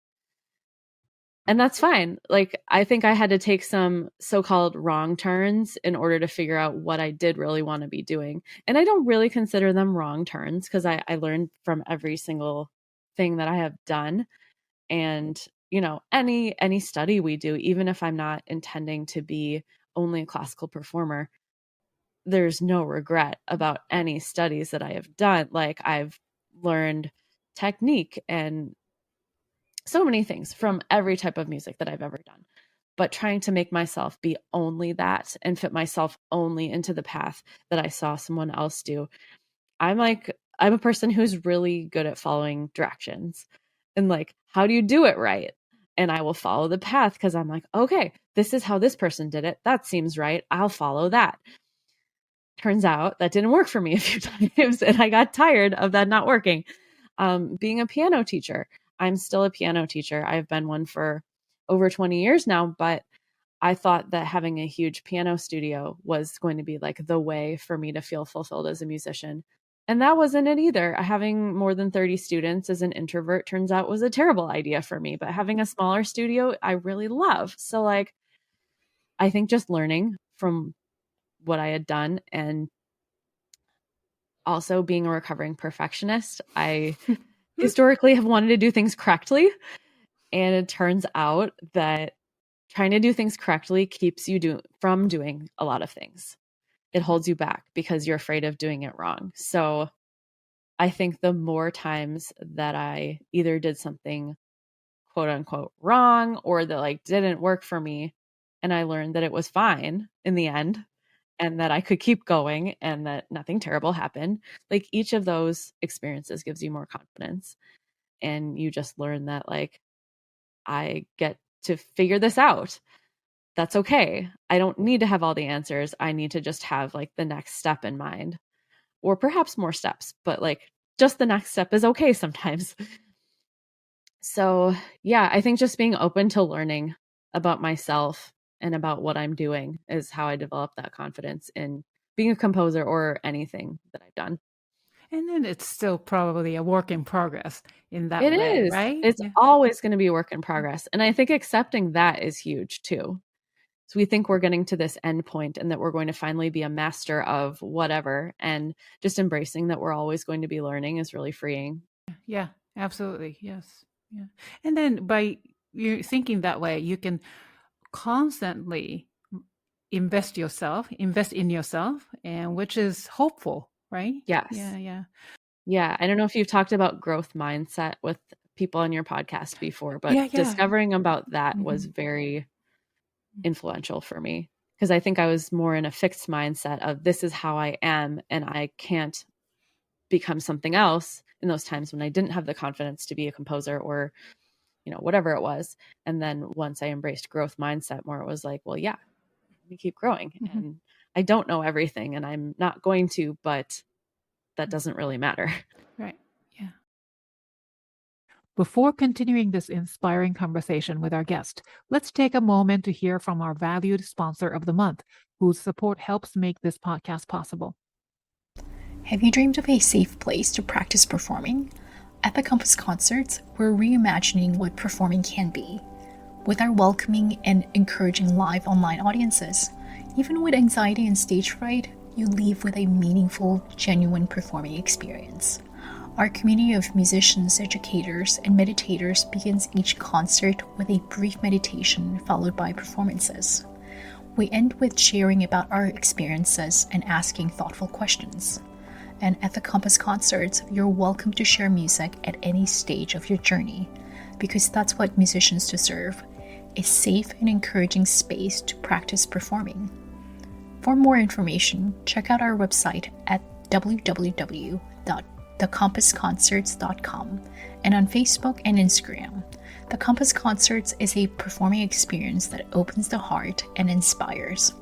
And that's fine. Like, I think I had to take some so-called wrong turns in order to figure out what I did really want to be doing. And I don't really consider them wrong turns, because I learned from every single thing that I have done. And any study we do, even if I'm not intending to be only a classical performer, there's no regret about any studies that I have done. Like, I've learned technique and so many things from every type of music that I've ever done. But trying to make myself be only that and fit myself only into the path that I saw someone else do. I'm a person who's really good at following directions and like, how do you do it right? And I will follow the path because I'm like, okay, this is how this person did it. That seems right. I'll follow that. Turns out that didn't work for me a few times, and I got tired of that not working. Being a piano teacher, I'm still a piano teacher. I've been one for over 20 years now, but I thought that having a huge piano studio was going to be like the way for me to feel fulfilled as a musician. And that wasn't it either. Having more than 30 students as an introvert turns out was a terrible idea for me, but having a smaller studio, I really love. So like, I think just learning from what I had done and also being a recovering perfectionist, I historically have wanted to do things correctly. And it turns out that trying to do things correctly keeps you from doing a lot of things. It holds you back because you're afraid of doing it wrong. So I think the more times that I either did something quote unquote wrong or that like didn't work for me, and I learned that it was fine in the end and that I could keep going and that nothing terrible happened, like each of those experiences gives you more confidence. And you just learn that like, I get to figure this out. That's okay. I don't need to have all the answers. I need to just have like the next step in mind, or perhaps more steps, but like just the next step is okay sometimes. So, yeah, I think just being open to learning about myself and about what I'm doing is how I develop that confidence in being a composer or anything that I've done. And then it's still probably a work in progress in that It way, is. right? It's Yeah. always going to be a work in progress. And I think accepting that is huge too. So we think we're getting to this end point and that we're going to finally be a master of whatever. And just embracing that we're always going to be learning is really freeing. Yeah, absolutely. Yes. Yeah. And then by you thinking that way, you can constantly invest in yourself, and which is hopeful, right? Yes. Yeah, yeah. Yeah. I don't know if you've talked about growth mindset with people on your podcast before, but Yeah, yeah. discovering about that was Mhm. very influential for me because I think I was more in a fixed mindset of this is how I am and I can't become something else in those times when I didn't have the confidence to be a composer or whatever it was. And then once I embraced growth mindset more, it was like, well, yeah, let me keep growing. Mhm. And I don't know everything and I'm not going to, but that doesn't really matter. Right. Yeah. Before continuing this inspiring conversation with our guest, let's take a moment to hear from our valued sponsor of the month, whose support helps make this podcast possible. Have you dreamed of a safe place to practice performing? At the Compass Concerts, we're reimagining what performing can be. With our welcoming and encouraging live online audiences, even with anxiety and stage fright, you leave with a meaningful, genuine performing experience. Our community of musicians, educators, and meditators begins each concert with a brief meditation followed by performances. We end with sharing about our experiences and asking thoughtful questions. And at the Compass Concerts, you're welcome to share music at any stage of your journey, because that's what musicians deserve, a safe and encouraging space to practice performing. For more information, check out our website at www.thecompassconcerts.com and on Facebook and Instagram. The Compass Concerts is a performing experience that opens the heart and inspires.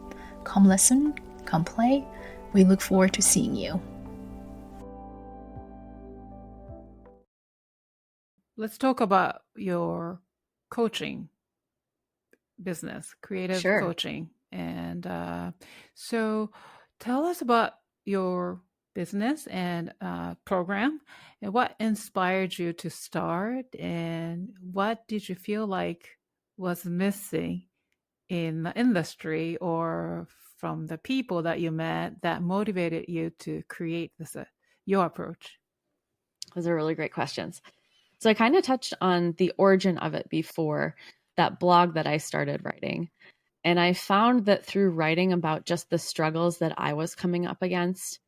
Come listen, come play. We look forward to seeing you. Let's talk about your coaching business, creative Sure. coaching. And so tell us about your business and program and what inspired you to start and what did you feel like was missing in the industry or from the people that you met that motivated you to create this your approach. Those are really great questions. So I kind of touched on the origin of it before that blog that I started writing. And I found that through writing about just the struggles that I was coming up against,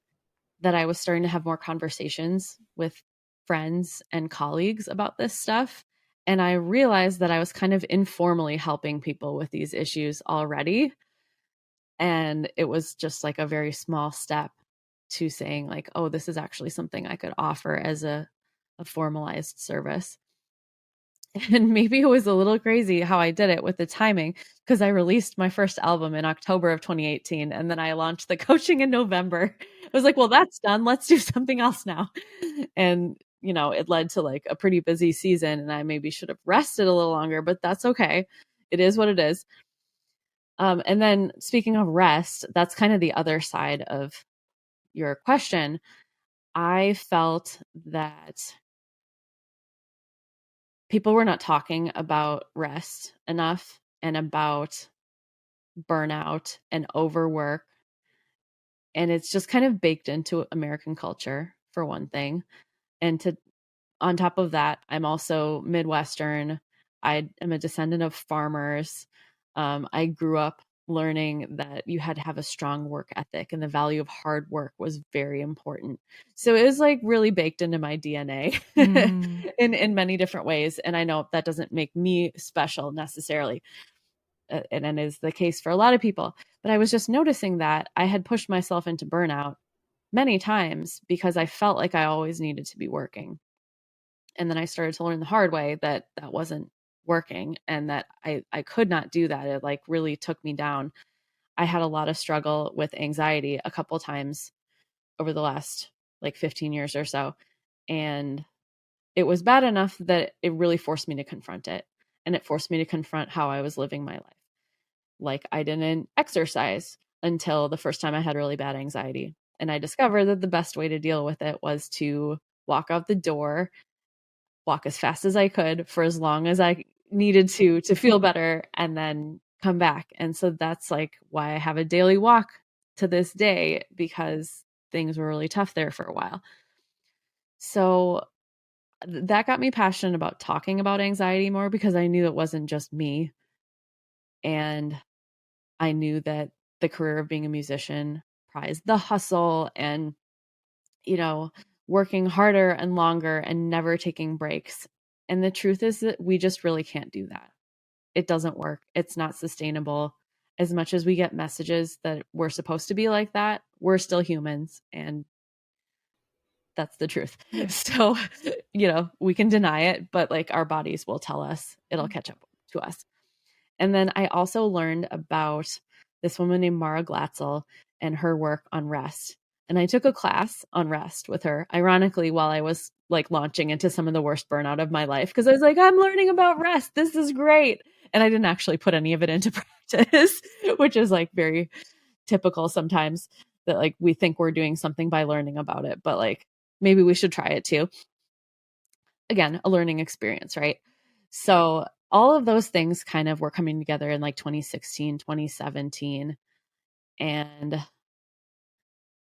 that I was starting to have more conversations with friends and colleagues about this stuff. And I realized that I was kind of informally helping people with these issues already. And it was just like a very small step to saying, like, oh, this is actually something I could offer as a formalized service. And maybe it was a little crazy how I did it with the timing, because I released my first album in October of 2018 and then I launched the coaching in November. I was like, well, that's done. Let's do something else now. And, it led to like a pretty busy season, and I maybe should have rested a little longer, but that's okay. It is what it is. And then speaking of rest, that's kind of the other side of your question. I felt that people were not talking about rest enough and about burnout and overwork. And it's just kind of baked into American culture, for one thing. And on top of that, I'm also Midwestern. I am a descendant of farmers. I grew up learning that you had to have a strong work ethic and the value of hard work was very important. So it was like really baked into my DNA in many different ways. And I know that doesn't make me special necessarily. And it is the case for a lot of people. But I was just noticing that I had pushed myself into burnout many times because I felt like I always needed to be working. And then I started to learn the hard way that that wasn't working and that I could not do that. It like really took me down. I had a lot of struggle with anxiety a couple times over the last like 15 years or so. And it was bad enough that it really forced me to confront it. And it forced me to confront how I was living my life. Like I didn't exercise until the first time I had really bad anxiety. And I discovered that the best way to deal with it was to walk out the door, walk as fast as I could for as long as I needed to feel better, and then come back. And so that's like why I have a daily walk to this day, because things were really tough there for a while. So that got me passionate about talking about anxiety more, because I knew it wasn't just me. And I knew that the career of being a musician prized the hustle and, working harder and longer and never taking breaks. And the truth is that we just really can't do that. It doesn't work. It's not sustainable. As much as we get messages that we're supposed to be like that, we're still humans, and that's the truth. Yeah. So, we can deny it, but like our bodies will tell us, it'll catch up to us. And then I also learned about this woman named Mara Glatzel and her work on rest. And I took a class on rest with her, ironically, while I was like launching into some of the worst burnout of my life, because I was like, I'm learning about rest. This is great. And I didn't actually put any of it into practice, which is like very typical sometimes, that like we think we're doing something by learning about it, but like maybe we should try it too. Again, a learning experience, right? So all of those things kind of were coming together in like 2016, 2017. And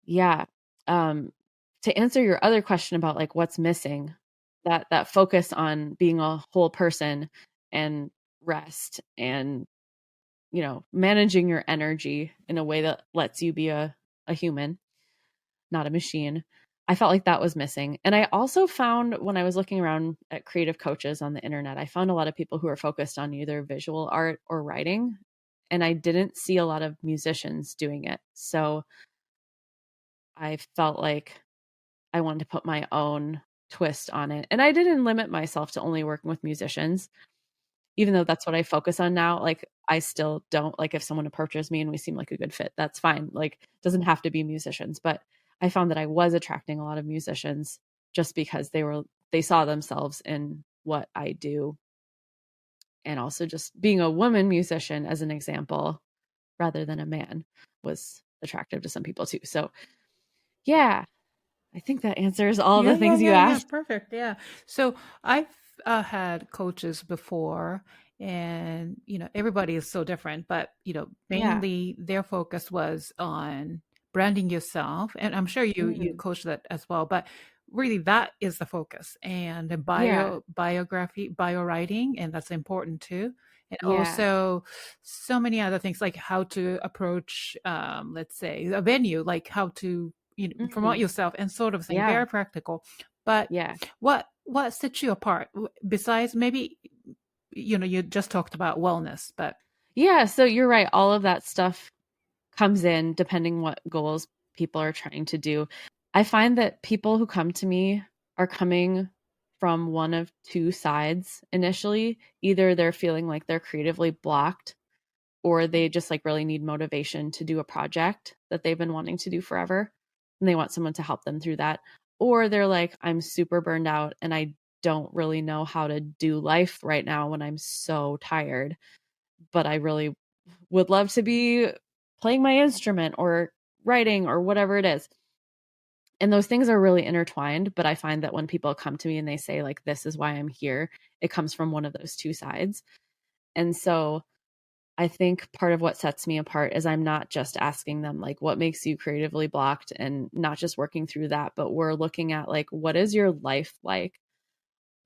yeah, to answer your other question about like what's missing, that focus on being a whole person and rest and, managing your energy in a way that lets you be a human, not a machine. I felt like that was missing. And I also found, when I was looking around at creative coaches on the internet, I found a lot of people who are focused on either visual art or writing. And I didn't see a lot of musicians doing it. So I felt like I wanted to put my own twist on it. And I didn't limit myself to only working with musicians, even though that's what I focus on now. Like I still don't, like if someone approaches me and we seem like a good fit, that's fine. Like it doesn't have to be musicians, but I found that I was attracting a lot of musicians just because they saw themselves in what I do. And also just being a woman musician as an example, rather than a man, was attractive to some people too. So yeah, I think that answers all the things you Yeah. asked. Perfect. Yeah. So I've had coaches before, and everybody is so different, but Yeah. mainly their focus was on branding yourself, and I'm sure you Mm. coach that as well. But really that is the focus. And the Yeah. biography, bio writing, and that's important too. And Yeah. also so many other things like how to approach, let's say, a venue, like how to promote Hmm. yourself and sort of thing. Yeah. Very practical. But Yeah. what sets you apart besides maybe you just talked about wellness, but Yeah. So you're right. All of that stuff comes in depending what goals people are trying to do. I find that people who come to me are coming from one of two sides initially. Either they're feeling like they're creatively blocked, or they just like really need motivation to do a project that they've been wanting to do forever and they want someone to help them through that. Or they're like, I'm super burned out and I don't really know how to do life right now when I'm so tired, but I really would love to be playing my instrument or writing or whatever it is. And those things are really intertwined, but I find that when people come to me and they say like this is why I'm here, it comes from one of those two sides. And so I think part of what sets me apart is I'm not just asking them like what makes you creatively blocked and not just working through that, but we're looking at like what is your life like?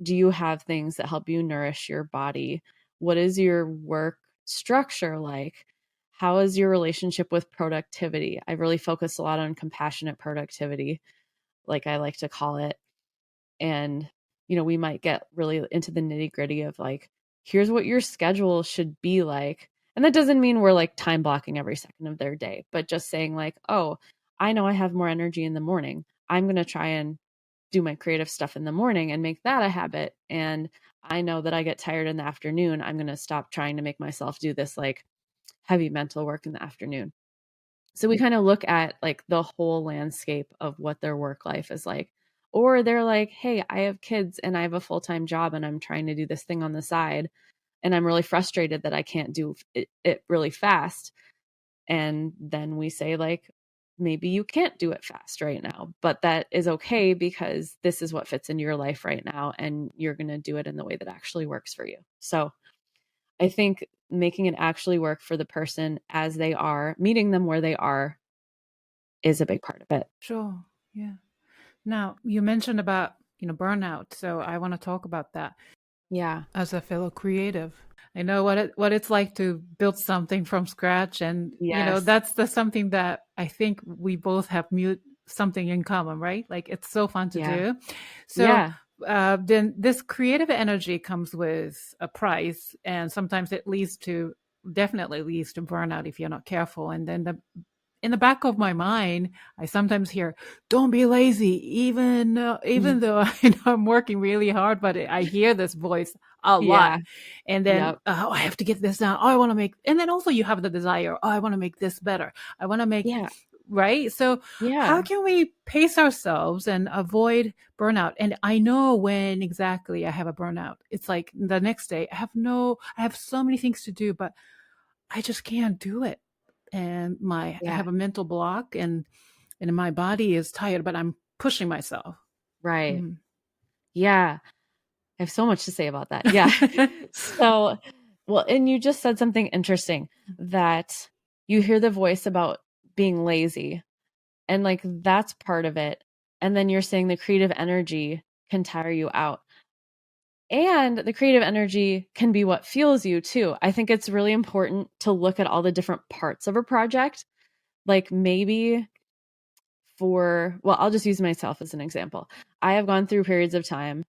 Do you have things that help you nourish your body? What is your work structure like? How is your relationship with productivity? I really focus a lot on compassionate productivity, like I like to call it. And, we might get really into the nitty gritty of like, here's what your schedule should be like. And that doesn't mean we're like time blocking every second of their day, but just saying like, oh, I know I have more energy in the morning. I'm going to try and do my creative stuff in the morning and make that a habit. And I know that I get tired in the afternoon. I'm going to stop trying to make myself do this like heavy mental work in the afternoon. So we kind of look at like the whole landscape of what their work life is like. Or they're like, hey, I have kids and I have a full time job and I'm trying to do this thing on the side. And I'm really frustrated that I can't do it really fast. And then we say, like, maybe you can't do it fast right now, but that is okay because this is what fits into your life right now. And you're going to do it in the way that actually works for you. So I think making it actually work for the person as they are, meeting them where they are is a big part of it. sure, yeah. Now, you mentioned about, burnout, so I want to talk about that Yeah. as a fellow creative. I know what it's like to build something from scratch, and Yes. that's the something that I think we both have something in common, right? Like it's so fun to Yeah. do. So Yeah. then this creative energy comes with a price, and sometimes it definitely leads to burnout if you're not careful. And then in the back of my mind, I sometimes hear, "Don't be lazy," even though I know I'm working really hard. But I hear this voice a lot, Yeah. and then Yep. I have to get this down. Oh, I want to make, and then also you have the desire. Oh, I want to make this better. I want to make Yeah. right. So how Yeah. can we pace ourselves and avoid burnout? And I know when exactly I have a burnout. It's like the next day I have so many things to do, but I just can't do it. And I Yeah. have a mental block, and my body is tired, but I'm pushing myself. Right. Mhm. Yeah. I have so much to say about that. Yeah. So, well, and you just said something interesting that you hear the voice about being lazy, and like that's part of it. And then you're saying the creative energy can tire you out. And the creative energy can be what fuels you too. I think it's really important to look at all the different parts of a project. Like maybe well, I'll just use myself as an example. I have gone through periods of time,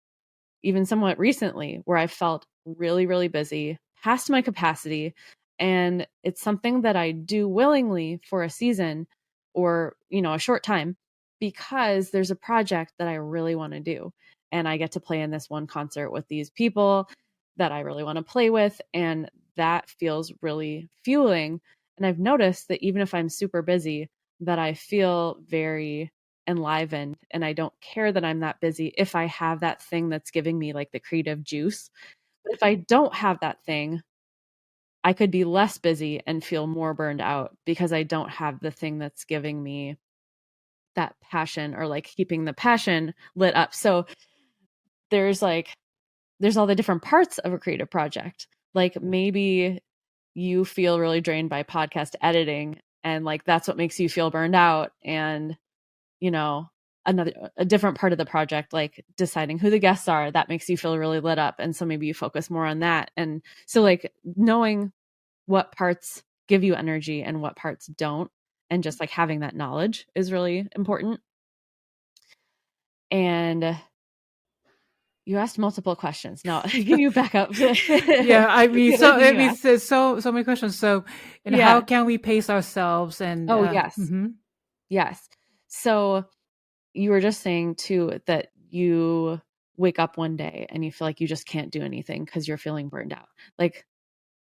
even somewhat recently, where I felt really, really busy, past my capacity. And it's something that I do willingly for a season or, a short time because there's a project that I really want to do. And I get to play in this one concert with these people that I really want to play with. And that feels really fueling. And I've noticed that even if I'm super busy, that I feel very enlivened and I don't care that I'm that busy if I have that thing that's giving me like the creative juice. But if I don't have that thing, I could be less busy and feel more burned out because I don't have the thing that's giving me that passion or like keeping the passion lit up. So there's like there's all the different parts of a creative project. Like maybe you feel really drained by podcast editing and like that's what makes you feel burned out and you know a different part of the project, like deciding who the guests are, that makes you feel really lit up. And so maybe you focus more on that. And so like knowing what parts give you energy and what parts don't, and just like having that knowledge is really important. And you asked multiple questions. Now, can you back up? Yeah, I mean, so I mean, so many questions. So, and Yeah. how can we pace ourselves? And Oh, yes. Yes. So you were just saying too that you wake up one day and you feel like you just can't do anything because you're feeling burned out. Like,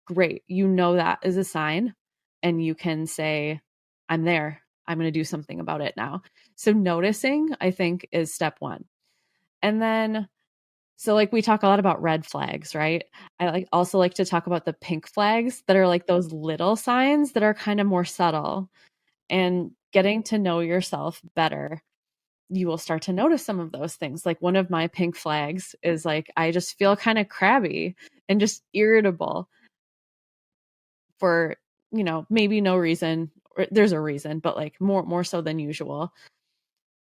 great. You know that is a sign, and you can say, I'm there. I'm going to do something about it now. So noticing, I think, is step one. And then, so like we talk a lot about red flags, right? I also like to talk about the pink flags that are like those little signs that are kind of more subtle. And getting to know yourself better, you will start to notice some of those things. Like one of my pink flags is like, I just feel kind of crabby and just irritable for, maybe no reason, or there's a reason, but like more so than usual.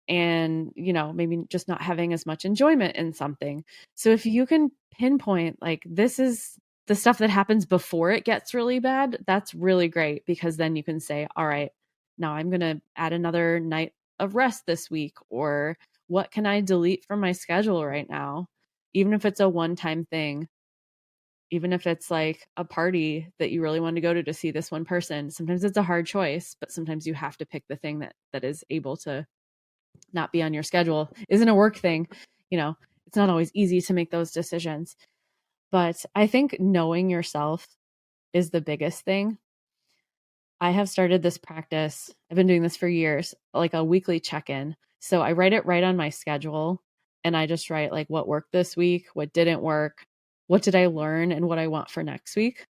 And, maybe just not having as much enjoyment in something. So if you can pinpoint like this is the stuff that happens before it gets really bad, that's really great, because then you can say, all right, now I'm going to add another night of rest this week, or what can I delete from my schedule right now? Even if it's a one-time thing, even if it's like a party that you really want to go to see this one person, sometimes it's a hard choice, but sometimes you have to pick the thing that is able to not be on your schedule. Isn't a work thing. It's not always easy to make those decisions. But I think knowing yourself is the biggest thing. I have started this practice. I've been doing this for years, like a weekly check-in. So I write it right on my schedule, and I just write like what worked this week, what didn't work, what did I learn, and what I want for next week.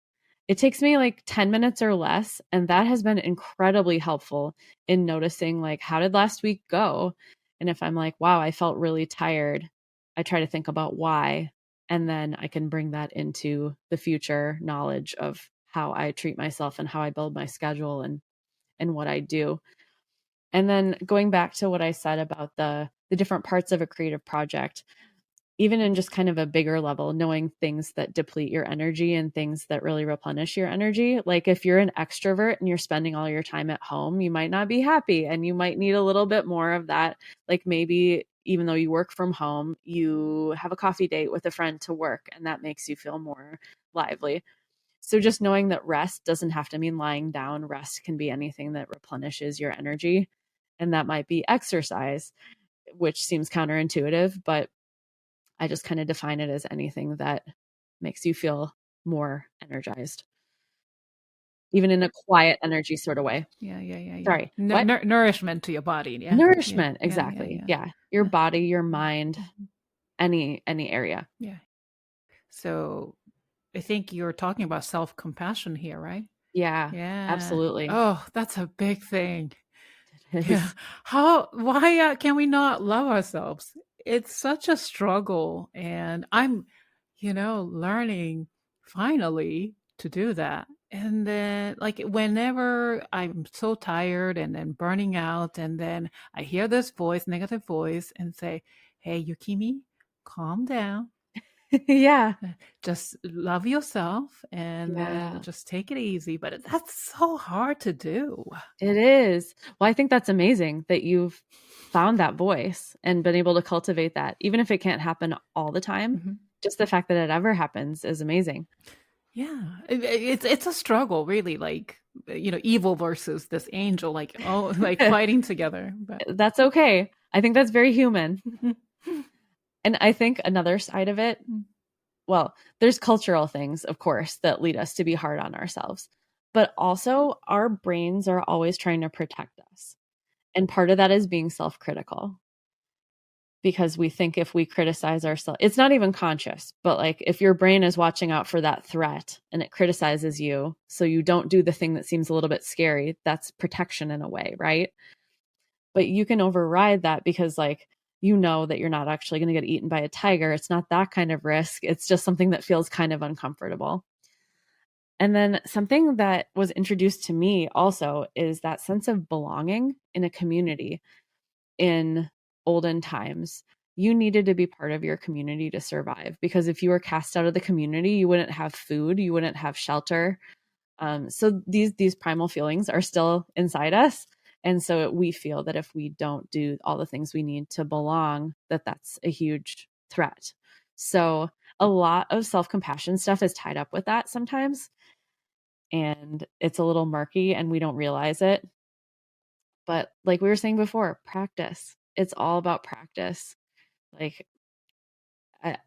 It takes me like 10 minutes or less, and that has been incredibly helpful in noticing like how did last week go? And if I'm like, wow, I felt really tired, I try to think about why, and then I can bring that into the future knowledge of how I treat myself and how I build my schedule and what I do. And then going back to what I said about the different parts of a creative project, even in just kind of a bigger level, knowing things that deplete your energy and things that really replenish your energy. Like if you're an extrovert and you're spending all your time at home, you might not be happy, and you might need a little bit more of that. Like maybe even though you work from home, you have a coffee date with a friend to work, and that makes you feel more lively. So just knowing that rest doesn't have to mean lying down. Rest can be anything that replenishes your energy. And that might be exercise, which seems counterintuitive, but I just kind of define it as anything that makes you feel more energized, even in a quiet energy sort of way. Yeah. Sorry, what? Nourishment to your body. Yeah. Nourishment, exactly. Yeah. Your body, your mind, any area. Yeah. So I think you're talking about self-compassion here, right? Yeah, Yeah. absolutely. Oh, that's a big thing. It Yeah. is. Why can we not love ourselves? It's such a struggle. And I'm, learning finally to do that. And then, like, whenever I'm so tired and then burning out, and then I hear this voice, negative voice, and say, hey, Yukimi, calm down. Yeah. Just love yourself and Yeah. just take it easy. But that's so hard to do. It is. Well, I think that's amazing that you've found that voice and been able to cultivate that, even if it can't happen all the time. Mhm. Just the fact that it ever happens is amazing. Yeah, it's a struggle, really. Like evil versus this angel, like like fighting together. But That's okay. I think that's very human. And I think another side of it, well, there's cultural things, of course, that lead us to be hard on ourselves. But also, our brains are always trying to protect us. And part of that is being self-critical, because we think if we criticize ourselves, it's not even conscious, but like if your brain is watching out for that threat and it criticizes you, so you don't do the thing that seems a little bit scary, that's protection in a way, right? But you can override that because like, that you're not actually going to get eaten by a tiger. It's not that kind of risk. It's just something that feels kind of uncomfortable. And then something that was introduced to me also is that sense of belonging in a community, in olden times, you needed to be part of your community to survive, because if you were cast out of the community, you wouldn't have food, you wouldn't have shelter. So these primal feelings are still inside us. And so we feel that if we don't do all the things we need to belong, that's a huge threat. So a lot of self-compassion stuff is tied up with that sometimes. And it's a little murky and we don't realize it. But like we were saying before, practice. It's all about practice. Like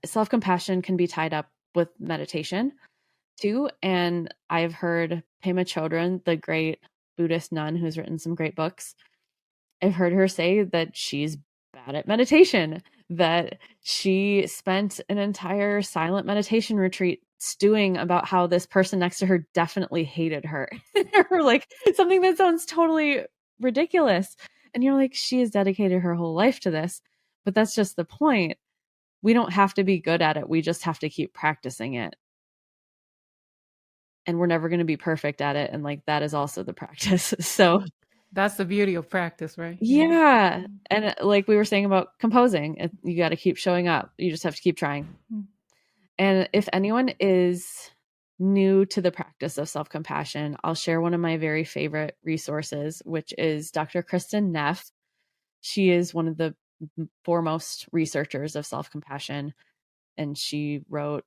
self-compassion can be tied up with meditation too. And I've heard Pema Chodron, the great Buddhist nun who's written some great books, I've heard her say that she's bad at meditation, that she spent an entire silent meditation retreat stewing about how this person next to her definitely hated her. Or like something that sounds totally ridiculous. And you're like, she has dedicated her whole life to this. But that's just the point. We don't have to be good at it. We just have to keep practicing it. And we're never going to be perfect at it. And like, that is also the practice. So That's the beauty of practice, right? yeah. And like we were saying about composing, you got to keep showing up. You just have to keep trying. And if anyone is new to the practice of self-compassion, I'll share one of my very favorite resources, which is Dr. Kristen Neff. She is one of the foremost researchers of self-compassion, and she wrote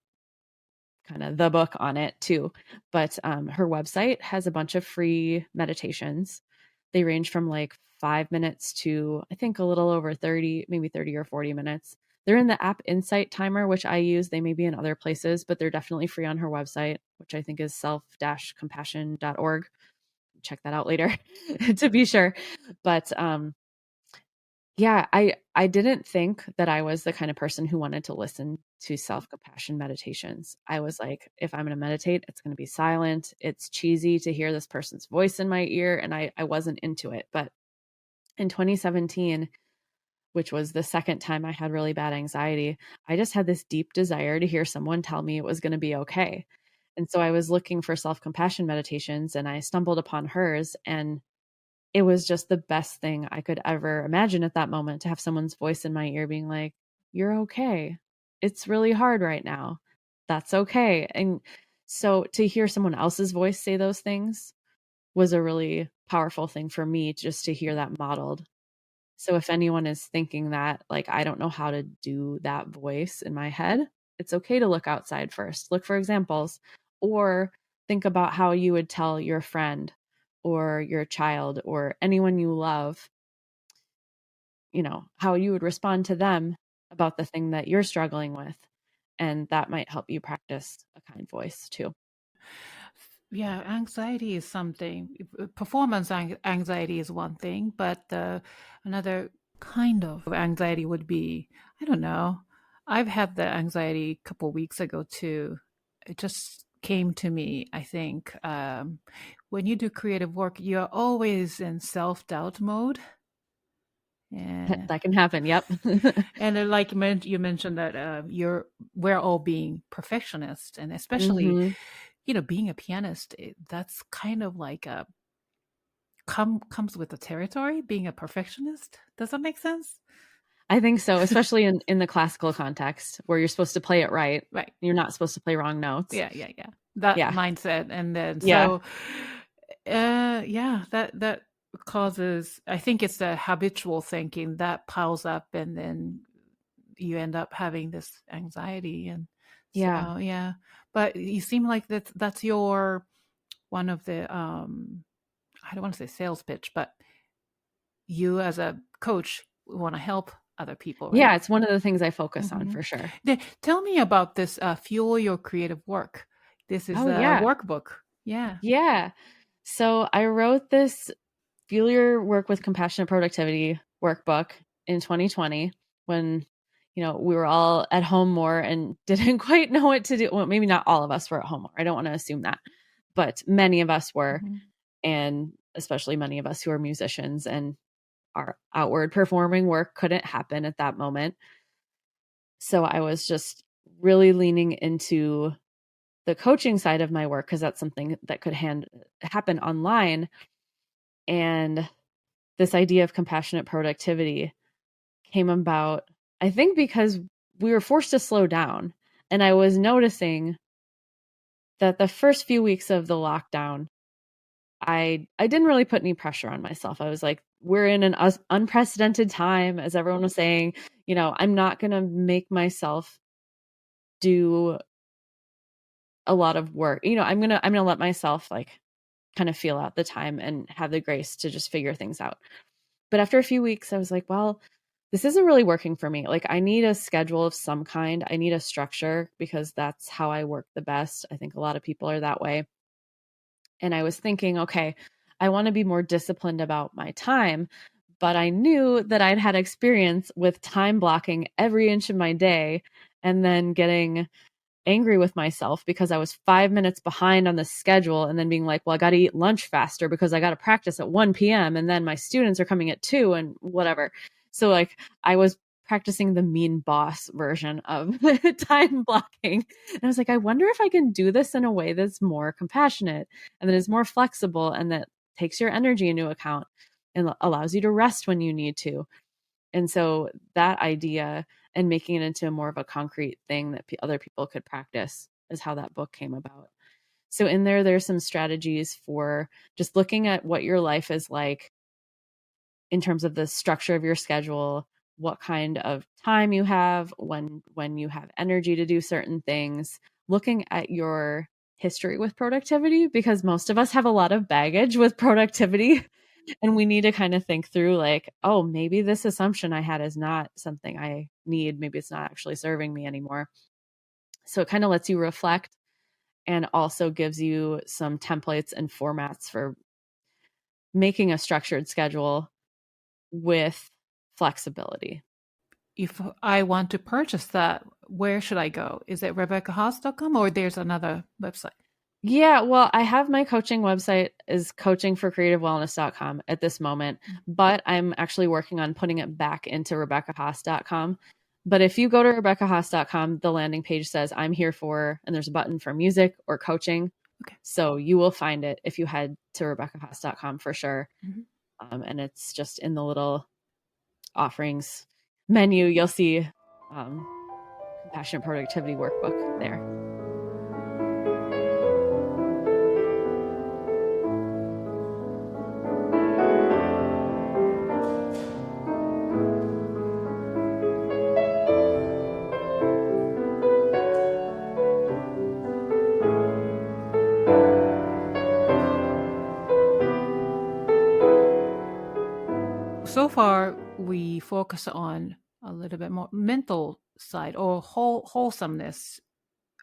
kind of the book on it too. But her website has a bunch of free meditations. They range from like 5 minutes to I think a little over 30, maybe 30 or 40 minutes. They're in the app Insight Timer, which I use. They may be in other places, but they're definitely free on her website, which I think is self-compassion.org. Check that out later to be sure. But yeah, I didn't think that I was the kind of person who wanted to listen to self-compassion meditations. I was like, if I'm going to meditate, it's going to be silent. It's cheesy to hear this person's voice in my ear. And I wasn't into it. But in 2017, which was the second time I had really bad anxiety, I just had this deep desire to hear someone tell me it was going to be okay. And so I was looking for self-compassion meditations and I stumbled upon hers, and it was just the best thing I could ever imagine at that moment, to have someone's voice in my ear being like, you're okay. It's really hard right now. That's okay. And so to hear someone else's voice say those things was a really powerful thing for me, just to hear that modeled. So if anyone is thinking that, like, I don't know how to do that voice in my head, it's okay to look outside first. Look for examples, or think about how you would tell your friend or your child or anyone you love, how you would respond to them about the thing that you're struggling with. And that might help you practice a kind voice too. Yeah, anxiety is something. Performance anxiety is one thing, but another kind of anxiety would be, I don't know. I've had the anxiety a couple weeks ago too. It just came to me, I think. When you do creative work, you're always in self-doubt mode. Yeah. That can happen. Yep. And like you mentioned that we're all being perfectionists, and especially being a pianist, that's kind of like a comes with the territory, being a perfectionist. Does that make sense? I think so, especially in the classical context where you're supposed to play it right. Right. You're not supposed to play wrong notes. Yeah. That Yeah. mindset. And then, Yeah. so, that causes, I think it's the habitual thinking that piles up, and then you end up having this anxiety. And so, Yeah. but you seem like that's your, one of the, I don't want to say sales pitch, but you as a coach want to help other people, right? Yeah, it's one of the things I focus on for sure. Tell me about this Fuel Your Creative Work. This is a workbook. Yeah. Yeah. So I wrote this Fuel Your Work with Compassionate Productivity workbook in 2020 when, we were all at home more and didn't quite know what to do. Well, maybe not all of us were at home more. I don't want to assume that, but many of us were. And especially many of us who are musicians, and our outward performing work couldn't happen at that moment. So I was just really leaning into the coaching side of my work, because that's something that could happen online. And this idea of compassionate productivity came about, I think, because we were forced to slow down. And I was noticing that the first few weeks of the lockdown, I didn't really put any pressure on myself. I was like, we're in an unprecedented time, as everyone was saying. I'm not going to make myself do a lot of work. I'm going to let myself like kind of feel out the time and have the grace to just figure things out. But after a few weeks, I was like, well, this isn't really working for me. Like, I need a schedule of some kind. I need a structure because that's how I work the best. I think a lot of people are that way. And I was thinking, okay, I want to be more disciplined about my time. But I knew that I'd had experience with time blocking every inch of my day and then getting angry with myself because I was 5 minutes behind on the schedule and then being like, well, I got to eat lunch faster because I got to practice at 1 p.m. and then my students are coming at 2 and whatever. So like I was practicing the mean boss version of time blocking. And I was like, I wonder if I can do this in a way that's more compassionate and that is more flexible and that takes your energy into account and allows you to rest when you need to. And so that idea and making it into more of a concrete thing that other people could practice is how that book came about. So in there's some strategies for just looking at what your life is like in terms of the structure of your schedule, what kind of time you have, when you have energy to do certain things, looking at your history with productivity, because most of us have a lot of baggage with productivity. And we need to kind of think through like, oh, maybe this assumption I had is not something I need. Maybe it's not actually serving me anymore. So it kind of lets you reflect and also gives you some templates and formats for making a structured schedule with flexibility. If I want to purchase that, where should I go? Is it RebeccaHaas.com or there's another website? Yeah, well, I have my coaching website is coachingforcreativewellness.com at this moment, but I'm actually working on putting it back into RebeccaHaas.com. But if you go to RebeccaHaas.com, the landing page says I'm here for, and there's a button for music or coaching. Okay. So you will find it if you head to RebeccaHaas.com for sure. Mm-hmm. And it's just in the little offerings menu, you'll see Compassionate Productivity Workbook there. So far, we focus on a little bit more mental side or wholesomeness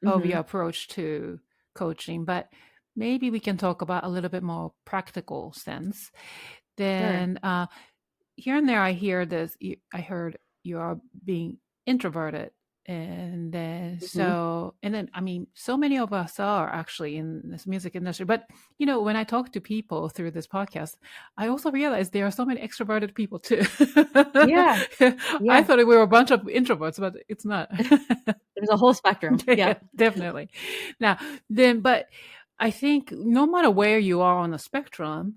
of your approach to coaching, but maybe we can talk about a little bit more practical sense. Then here and there, I heard you are being introverted. And then, so many of us are actually in this music industry. But, when I talk to people through this podcast, I also realize there are so many extroverted people too. Yeah. I thought we were a bunch of introverts, but it's not. There's a whole spectrum. Yeah, definitely. But I think no matter where you are on the spectrum,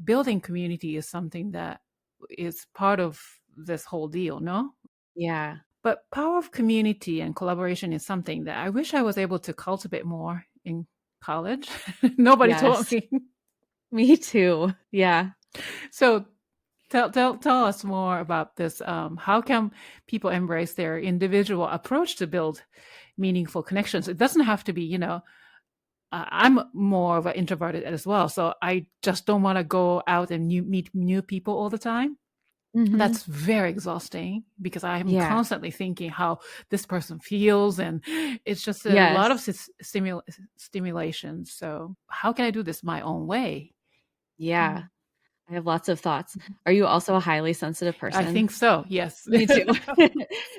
building community is something that is part of this whole deal, no? Yeah. But power of community and collaboration is something that I wish I was able to cultivate more in college. Nobody taught me. Me too. Yeah. So tell us more about this. How can people embrace their individual approach to build meaningful connections? It doesn't have to be, I'm more of an introverted as well. So I just don't want to go out and meet new people all the time. That's very exhausting because I'm constantly thinking how this person feels, and it's just a lot of stimulation. So how can I do this my own way? Yeah. I have lots of thoughts. Are you also a highly sensitive person? I think so. Yes. Me too.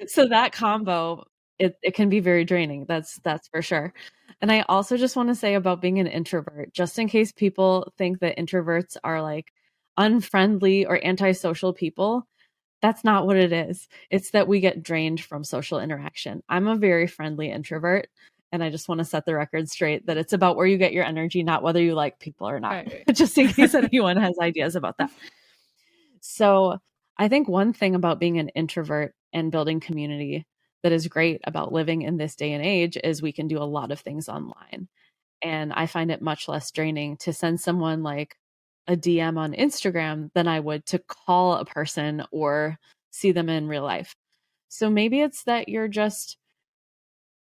So that combo, it can be very draining. That's for sure. And I also just want to say about being an introvert, just in case people think that introverts are like unfriendly or antisocial people, that's not what it is. It's that we get drained from social interaction. I'm a very friendly introvert. And I just want to set the record straight that it's about where you get your energy, not whether you like people or not, Right. just in case anyone has ideas about that. So I think one thing about being an introvert and building community that is great about living in this day and age is we can do a lot of things online. And I find it much less draining to send someone like a DM on Instagram than I would to call a person or see them in real life. So maybe it's that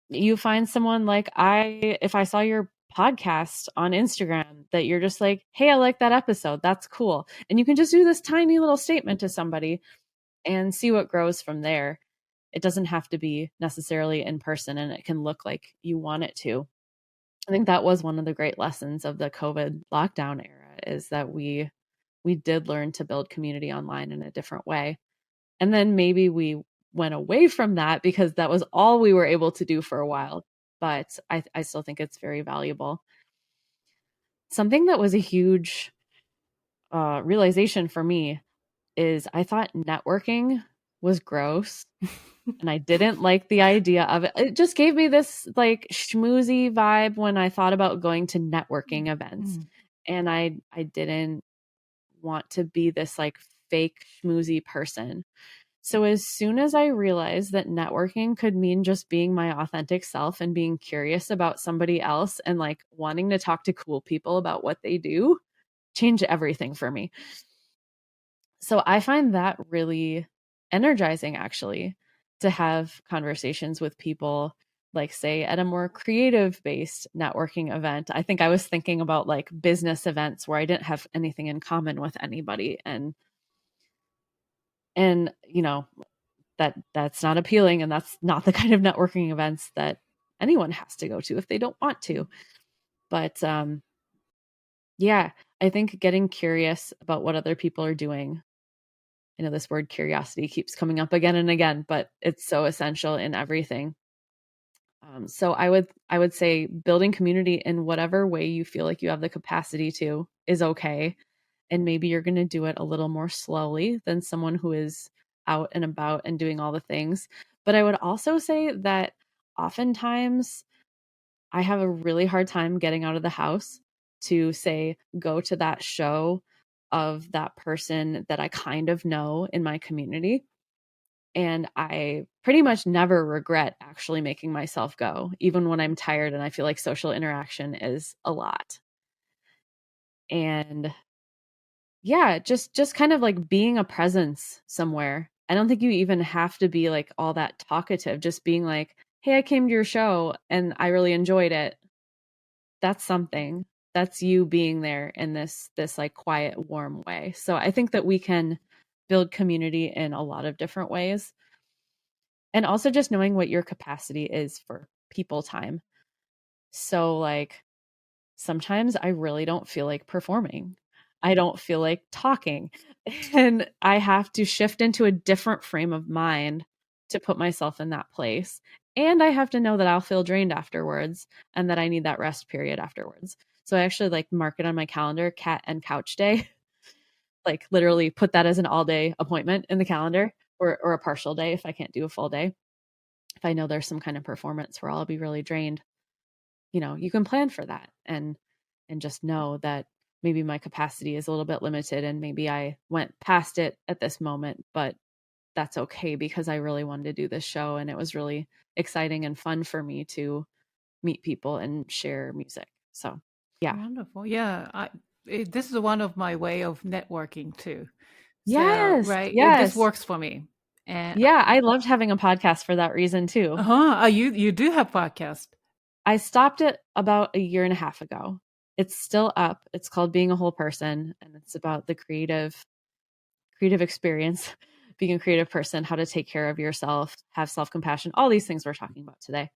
you find someone like if I saw your podcast on Instagram that you're just like, hey, I like that episode. That's cool. And you can just do this tiny little statement to somebody and see what grows from there. It doesn't have to be necessarily in person, and it can look like you want it to. I think that was one of the great lessons of the COVID lockdown era, is that we did learn to build community online in a different way. And then maybe we went away from that because that was all we were able to do for a while. But I still think it's very valuable. Something that was a huge realization for me is I thought networking was gross and I didn't like the idea of it. It just gave me this like schmoozy vibe when I thought about going to networking events. And I didn't want to be this like fake schmoozy person. So as soon as I realized that networking could mean just being my authentic self and being curious about somebody else and like wanting to talk to cool people about what they do, changed everything for me. So I find that really energizing, actually, to have conversations with people, like say at a more creative based networking event. I think I was thinking about like business events where I didn't have anything in common with anybody, and you know, that's not appealing, and that's not the kind of networking events that anyone has to go to if they don't want to. But yeah, I think getting curious about what other people are doing. I know this word curiosity keeps coming up again and again, but it's so essential in everything. So I would say building community in whatever way you feel like you have the capacity to is okay. And maybe you're going to do it a little more slowly than someone who is out and about and doing all the things. But I would also say that oftentimes I have a really hard time getting out of the house to say, go to that show of that person that I kind of know in my community. And I pretty much never regret actually making myself go, even when I'm tired and I feel like social interaction is a lot. And yeah, just kind of like being a presence somewhere. I don't think you even have to be like all that talkative, just being like, hey, I came to your show and I really enjoyed it. That's something. That's you being there in this like quiet, warm way. So I think that we can build community in a lot of different ways. And also just knowing what your capacity is for people time. So like sometimes I really don't feel like performing. I don't feel like talking. And I have to shift into a different frame of mind to put myself in that place. And I have to know that I'll feel drained afterwards and that I need that rest period afterwards. So I actually like mark it on my calendar, cat and couch day. Like literally put that as an all day appointment in the calendar, or a partial day if I can't do a full day. If I know there's some kind of performance where I'll be really drained, you can plan for that and just know that maybe my capacity is a little bit limited and maybe I went past it at this moment, but that's okay because I really wanted to do this show and it was really exciting and fun for me to meet people and share music. So, yeah. Wonderful. Yeah, this is one of my way of networking too. So, Yes. right, this Yes. works for me. And Yeah, I loved having a podcast for that reason too. you do have podcast. I stopped it about a year and a half ago. It's still up. It's called Being a Whole Person, and it's about the creative experience, being a creative person, how to take care of yourself, have self-compassion, all these things we're talking about today.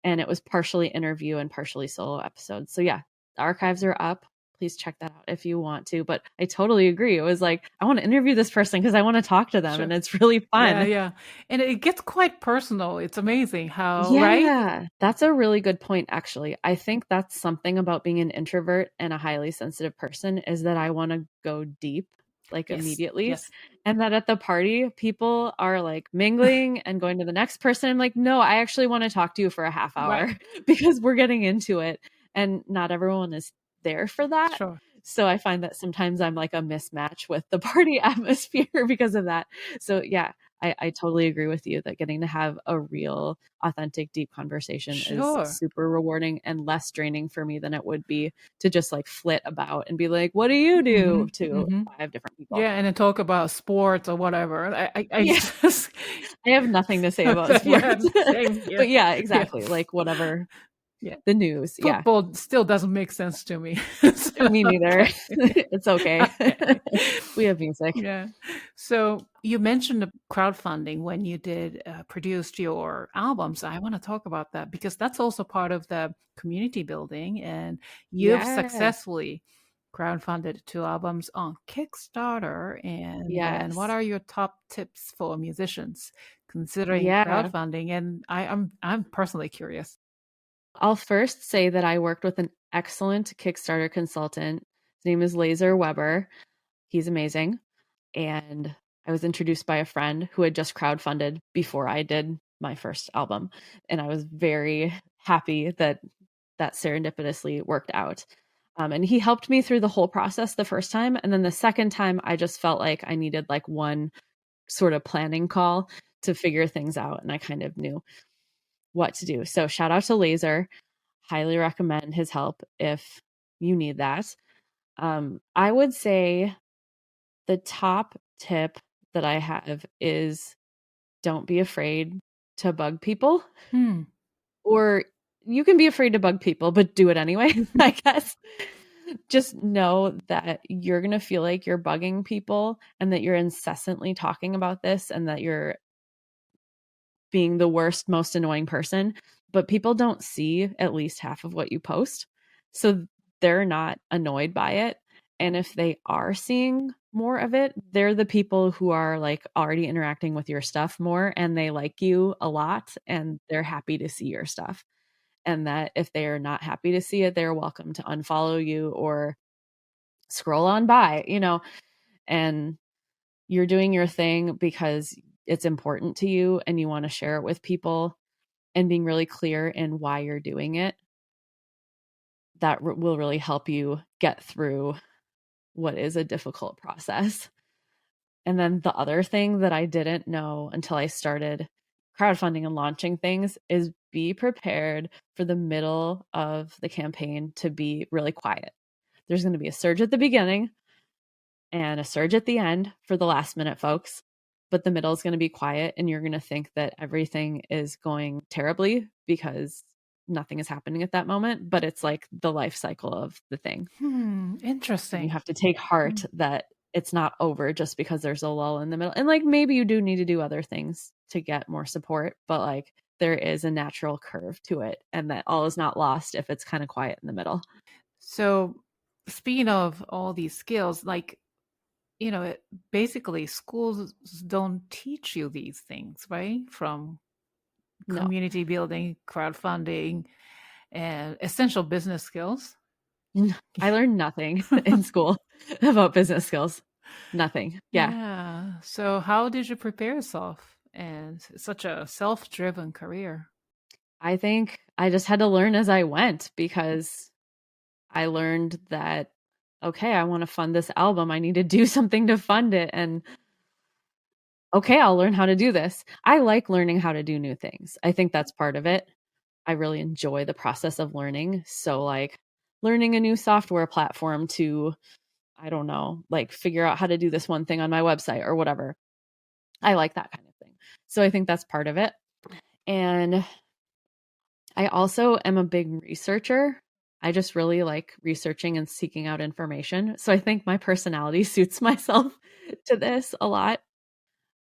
And it was partially interview and partially solo episodes. So yeah, the archives are up. Please check that out if you want to. But I totally agree. It was like, I want to interview this person because I want to talk to them. Sure. And it's really fun. Yeah. And it gets quite personal. It's amazing how, right? Yeah, that's a really good point, actually. I think that's something about being an introvert and a highly sensitive person is that I want to go deep, like Yes. immediately. Yes. And that at the party, people are like mingling and going to the next person. I'm like, no, I actually want to talk to you for a half hour Right. because we're getting into it. And not everyone is there for that. Sure. So I find that sometimes I'm like a mismatch with the party atmosphere because of that. So yeah, I totally agree with you that getting to have a real, authentic, deep conversation is Sure. super rewarding and less draining for me than it would be to just like flit about and be like, what do you do to Hmm. 5 different people? Yeah, and then talk about sports or whatever. I Yeah. just I have nothing to say about yeah, sports. same here. But yeah, Yeah, exactly. Like whatever yeah. the news. Yeah. Football still doesn't make sense to me. So, Me neither. okay. It's okay. Okay. We have music. Yeah. So you mentioned the crowdfunding when you did produced your albums. I want to talk about that because that's also part of the community building, and you've Yeah. successfully crowdfunded 2 albums on Kickstarter. And what Yes. are your top tips for musicians considering Yeah. crowdfunding? And I'm personally curious. I'll first say that I worked with an excellent Kickstarter consultant. His name is Laser Weber. He's amazing. And I was introduced by a friend who had just crowdfunded before I did my first album. And I was very happy that that serendipitously worked out. And he helped me through the whole process the first time. And then the second time, I just felt like I needed like one sort of planning call to figure things out. And I kind of knew what to do. So shout out to Laser. Highly recommend his help if you need that. I would say the top tip that I have is don't be afraid to bug people, Hmm. or you can be afraid to bug people, but do it anyway, I guess. Just know that you're going to feel like you're bugging people and that you're incessantly talking about this and that you're being the worst, most annoying person, but people don't see at least half of what you post. So they're not annoyed by it. And if they are seeing more of it, they're the people who are like already interacting with your stuff more and they like you a lot and they're happy to see your stuff. And that if they are not happy to see it, they're welcome to unfollow you or scroll on by, and you're doing your thing because it's important to you and you want to share it with people, and being really clear in why you're doing it, that will really help you get through what is a difficult process. And then the other thing that I didn't know until I started crowdfunding and launching things is be prepared for the middle of the campaign to be really quiet. There's going to be a surge at the beginning and a surge at the end for the last minute folks, but the middle is going to be quiet and you're going to think that everything is going terribly because nothing is happening at that moment, but it's like the life cycle of the thing. And you Interesting. have to take heart that it's not over just because there's a lull in the middle. And like maybe you do need to do other things to get more support, but like there is a natural curve to it and that all is not lost if it's kind of quiet in the middle. So, speaking of all these skills, like, basically schools don't teach you these things, right? From No. community building, crowdfunding, and essential business skills. I learned nothing in school about business skills. Nothing. Yeah. Yeah. So, how did you prepare yourself? And such a self-driven career. I think I just had to learn as I went because I learned that, okay, I want to fund this album. I need to do something to fund it. And okay, I'll learn how to do this. I like learning how to do new things. I think that's part of it. I really enjoy the process of learning. So, like, learning a new software platform to, I don't know, like figure out how to do this one thing on my website or whatever. I like that kind of thing. So, I think that's part of it. And I also am a big researcher. I just really like researching and seeking out information. So I think my personality suits myself to this a lot.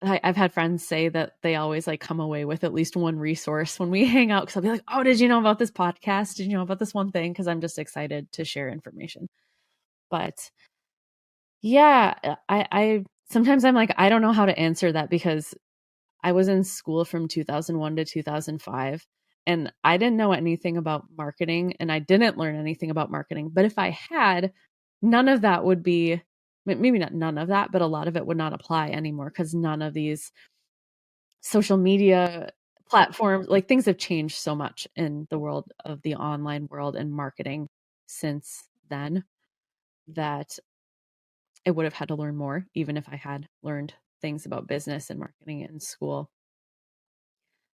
I've had friends say that they always like come away with at least one resource when we hang out. Cause I'll be like, oh, did you know about this podcast? Did you know about this one thing? Cause I'm just excited to share information. But yeah, I sometimes I'm like, I don't know how to answer that because I was in school from 2001 to 2005 and I didn't know anything about marketing and I didn't learn anything about marketing. But if I had, none of that would be, maybe not none of that, but a lot of it would not apply anymore because none of these social media platforms, like things have changed so much in the world of the online world and marketing since then. that I would have had to learn more, even if I had learned things about business and marketing in school.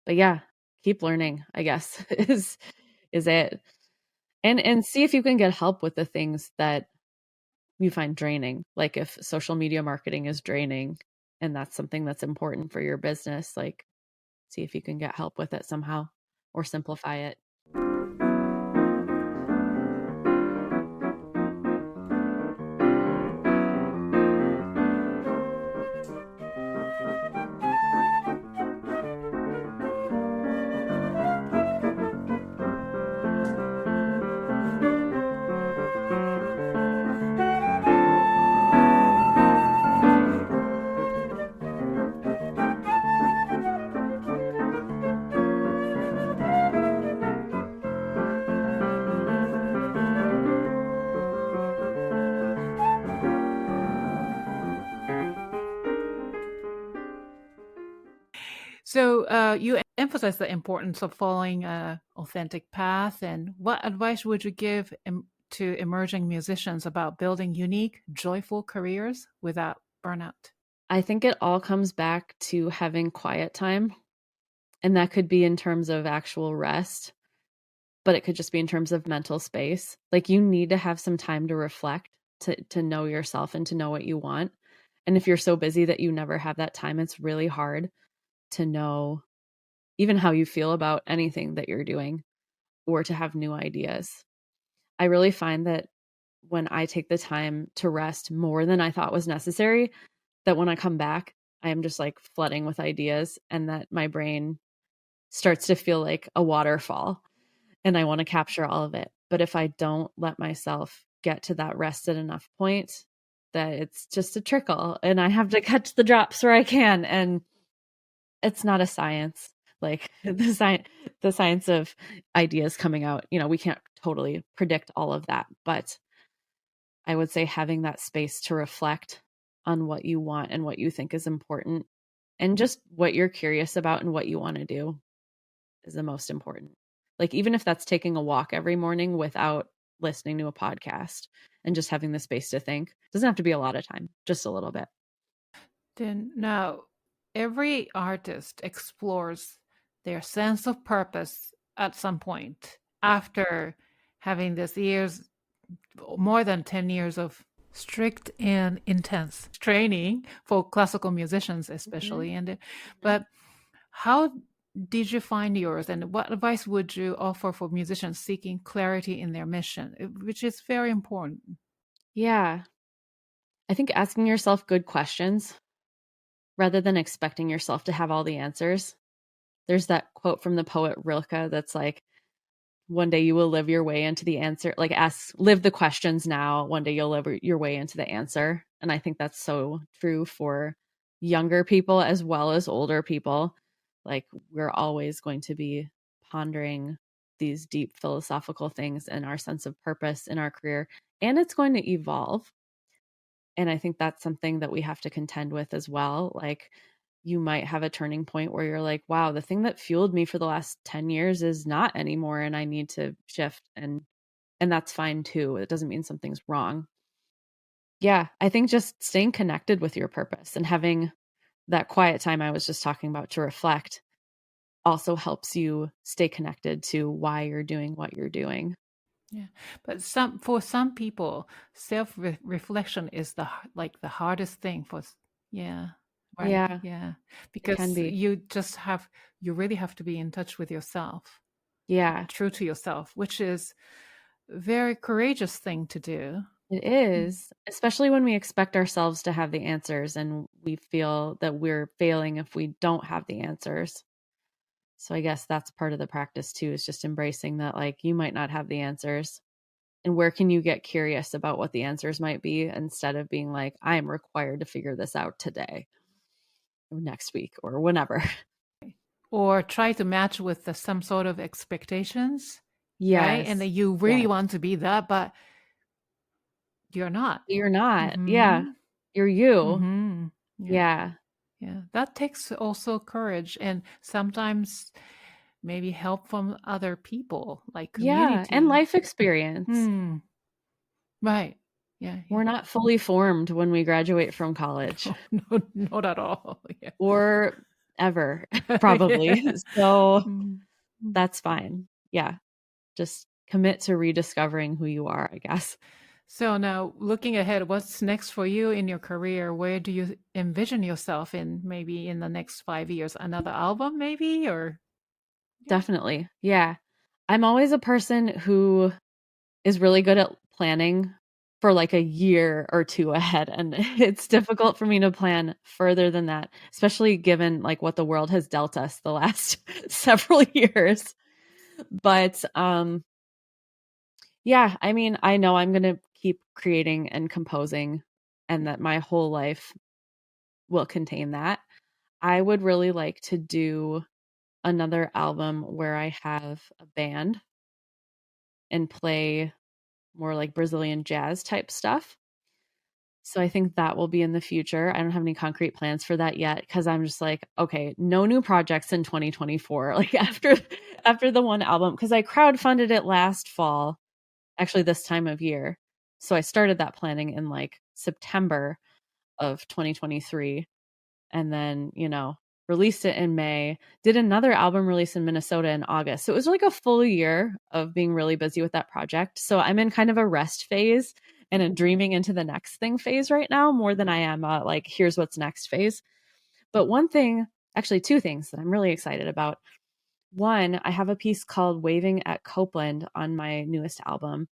But yeah, keep learning, I guess, is it. And see if you can get help with the things that you find draining. Like if social media marketing is draining and that's something that's important for your business, like see if you can get help with it somehow or simplify it. So you emphasize the importance of following an authentic path. And what advice would you give to emerging musicians about building unique, joyful careers without burnout? I think it all comes back to having quiet time. And that could be in terms of actual rest, but it could just be in terms of mental space. Like you need to have some time to reflect, to know yourself and to know what you want. And if you're so busy that you never have that time, it's really hard to know even how you feel about anything that you're doing or to have new ideas. I really find that when I take the time to rest more than I thought was necessary, that when I come back, I am just like flooding with ideas and that my brain starts to feel like a waterfall and I want to capture all of it. But if I don't let myself get to that rested enough point, that it's just a trickle and I have to catch the drops where I can. And it's not a science. Like the science of ideas coming out, we can't totally predict all of that, but I would say having that space to reflect on what you want and what you think is important and just what you're curious about and what you want to do is the most important. Like, even if that's taking a walk every morning without listening to a podcast and just having the space to think, doesn't have to be a lot of time, just a little bit. Then now, every artist explores their sense of purpose at some point after having this years, more than 10 years of strict and intense training for classical musicians, especially. Mm-hmm. But how did you find yours, and what advice would you offer for musicians seeking clarity in their mission, which is very important? Yeah. I think asking yourself good questions rather than expecting yourself to have all the answers. There's that quote from the poet Rilke that's like, one day you will live your way into the answer. Like, live the questions now. One day you'll live your way into the answer. And I think that's so true for younger people as well as older people. Like, we're always going to be pondering these deep philosophical things and our sense of purpose in our career, and it's going to evolve. And I think that's something that we have to contend with as well. Like, you might have a turning point where you're like, wow, the thing that fueled me for the last 10 years is not anymore and I need to shift, and that's fine too. It doesn't mean something's wrong. Yeah, I think just staying connected with your purpose and having that quiet time I was just talking about to reflect also helps you stay connected to why you're doing what you're doing. Yeah, but for some people, self reflection is the hardest thing yeah, right, Yeah, yeah, it can because be. you really have to be in touch with yourself, Yeah, true to yourself, which is a very courageous thing to do. it Mm. is, especially when we expect ourselves to have the answers and we feel that we're failing if we don't have the answers. So I guess that's part of the practice too, is just embracing that, like, you might not have the answers. And where can you get curious about what the answers might be instead of being like, I am required to figure this out today or next week or whenever. Or try to match with some sort of expectations, right? And Yes. then you really Yes. want to be that, but you're not. You're not. Yeah. Mm-hmm. You're you. Mm-hmm. Yeah. Yeah. Yeah, that takes also courage and sometimes maybe help from other people, like Yeah. And community. life experience. Hmm. Right. Yeah. We're not fully formed when we graduate from college. Oh, no, not at all. Yeah. Or ever, probably. Yeah. So Mm. that's fine. Yeah. Just commit to rediscovering who you are, I guess. So now looking ahead, what's next for you in your career? Where do you envision yourself in maybe in the next 5 years? Another album, maybe? Or yeah. Definitely. Yeah. I'm always a person who is really good at planning for like a year or two ahead. And it's difficult for me to plan further than that, especially given like what the world has dealt us the last several years. But yeah, I mean, I know I'm going to keep creating and composing and that my whole life will contain that. I would really like to do another album where I have a band and play more like Brazilian jazz type stuff. So I think that will be in the future. I don't have any concrete plans for that yet because I'm just like, okay, no new projects in 2024. Like after the one album, because I crowdfunded it last fall, actually this time of year. So I started that planning in like September of 2023 and then, released it in May, did another album release in Minnesota in August. So it was like a full year of being really busy with that project. So I'm in kind of a rest phase and a dreaming into the next thing phase right now, more than I am like, here's what's next phase. But one thing, actually, two things that I'm really excited about. One, I have a piece called Waving at Copeland on my newest album,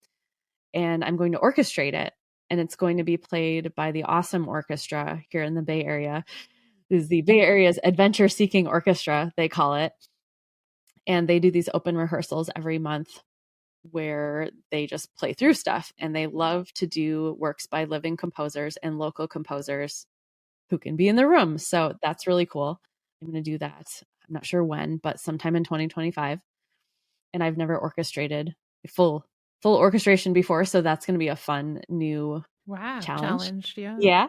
and I'm going to orchestrate it. And it's going to be played by the awesome orchestra here in the Bay Area. This is the Bay Area's adventure seeking orchestra, they call it. And they do these open rehearsals every month where they just play through stuff. And they love to do works by living composers and local composers who can be in the room. So that's really cool. I'm going to do that. I'm not sure when, but sometime in 2025. And I've never orchestrated full orchestration before, so that's going to be a fun new challenge. Yeah. Yeah.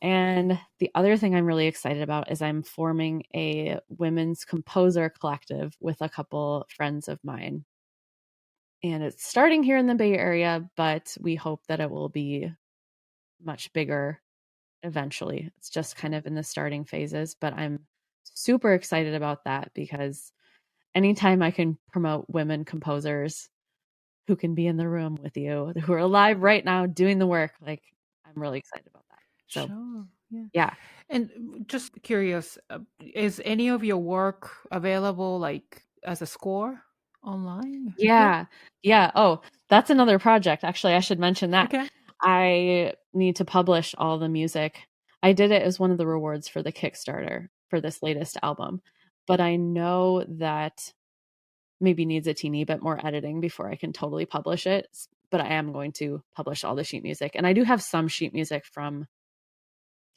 And the other thing I'm really excited about is I'm forming a women's composer collective with a couple friends of mine. And it's starting here in the Bay Area, but we hope that it will be much bigger eventually. It's just kind of in the starting phases, but I'm super excited about that because anytime I can promote women composers who can be in the room with you, who are alive right now doing the work, like I'm really excited about that. So, Sure. Yeah. yeah. And just curious, is any of your work available like as a score online? Yeah. Yeah. Oh, that's another project. Actually, I should mention that. Okay. I need to publish all the music. I did it as one of the rewards for the Kickstarter for this latest album, but I know that maybe needs a teeny bit more editing before I can totally publish it. But I am going to publish all the sheet music. And I do have some sheet music from,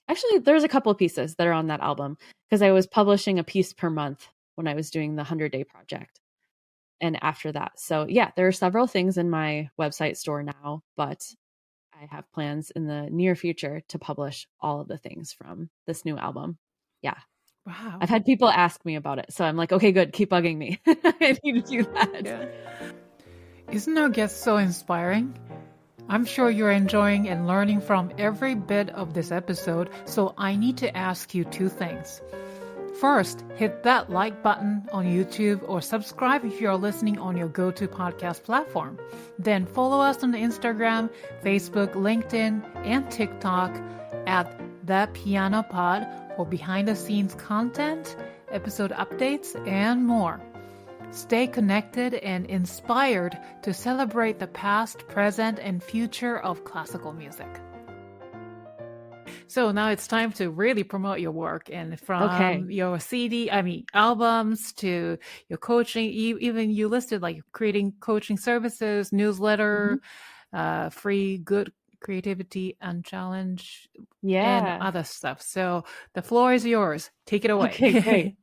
actually, there's a couple of pieces that are on that album because I was publishing a piece per month when I was doing the 100-day project. And after that. So yeah, there are several things in my website store now, but I have plans in the near future to publish all of the things from this new album. Yeah. Wow. I've had people ask me about it. So I'm like, okay, good. Keep bugging me. I need to do that. Yeah. Isn't our guest so inspiring? I'm sure you're enjoying and learning from every bit of this episode, so I need to ask you two things. First, hit that like button on YouTube or subscribe if you're listening on your go-to podcast platform. Then follow us on Instagram, Facebook, LinkedIn, and TikTok at The Piano Pod for behind-the-scenes content, episode updates, and more. Stay connected and inspired to celebrate the past, present, and future of classical music. So now it's time to really promote your work, and from your albums to your coaching, even you listed like creating coaching services, newsletter, free good creativity and challenge, and other stuff. So the floor is yours. Take it away. Okay, great.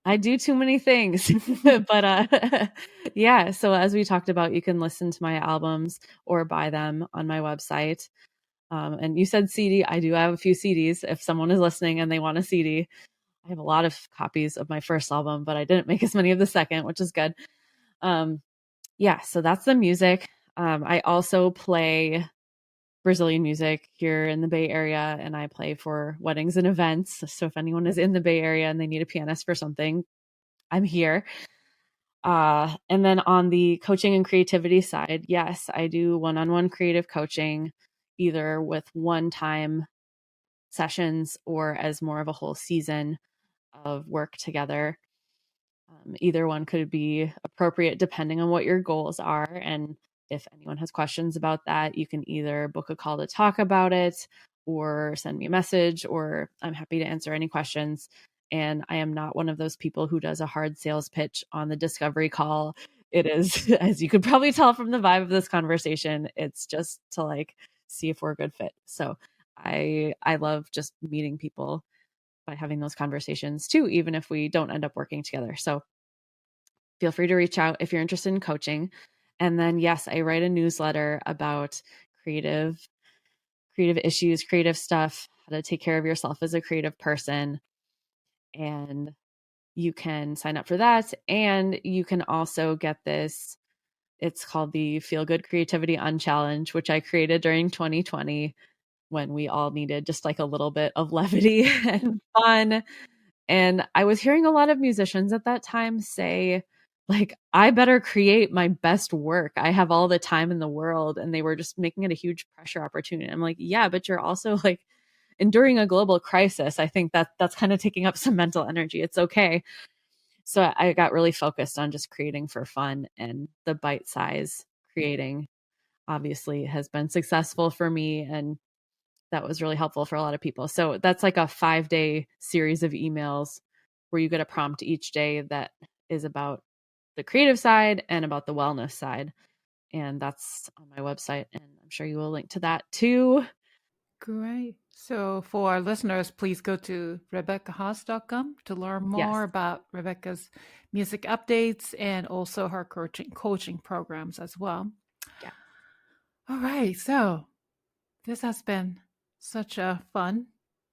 I do too many things, but yeah. So as we talked about, you can listen to my albums or buy them on my website. And you said CD. I do have a few CDs. If someone is listening and they want a CD, I have a lot of copies of my first album, but I didn't make as many of the second, which is good. Yeah, so that's the music. I also play Brazilian music here in the Bay Area, and I play for weddings and events. So if anyone is in the Bay Area and they need a pianist for something, I'm here. And then on the coaching and creativity side, yes, I do one-on-one creative coaching, either with one-time sessions or as more of a whole season of work together. Either one could be appropriate depending on what your goals are. And if anyone has questions about that, you can either book a call to talk about it or send me a message, or I'm happy to answer any questions. And I am not one of those people who does a hard sales pitch on the discovery call. It is, as you could probably tell from the vibe of this conversation, it's just to like see if we're a good fit. So I love just meeting people by having those conversations too, even if we don't end up working together. So feel free to reach out if you're interested in coaching. And then, yes, I write a newsletter about creative issues, creative stuff, how to take care of yourself as a creative person. And you can sign up for that. And you can also get this. It's called the Feel Good Creativity Unchallenge, which I created during 2020 when we all needed just like a little bit of levity and fun. And I was hearing a lot of musicians at that time say, like, I better create my best work. I have all the time in the world. And they were just making it a huge pressure opportunity. I'm like, yeah, but you're also like enduring a global crisis. I think that's kind of taking up some mental energy. It's okay. So I got really focused on just creating for fun, and the bite size creating obviously has been successful for me. And that was really helpful for a lot of people. So that's like a 5-day series of emails where you get a prompt each day that is about the creative side and about the wellness side. And that's on my website. And I'm sure you will link to that too. Great. So for our listeners, please go to RebeccaHaas.com to learn more Yes. about Rebecca's music updates and also her coaching programs as well. Yeah. All right. So this has been such a fun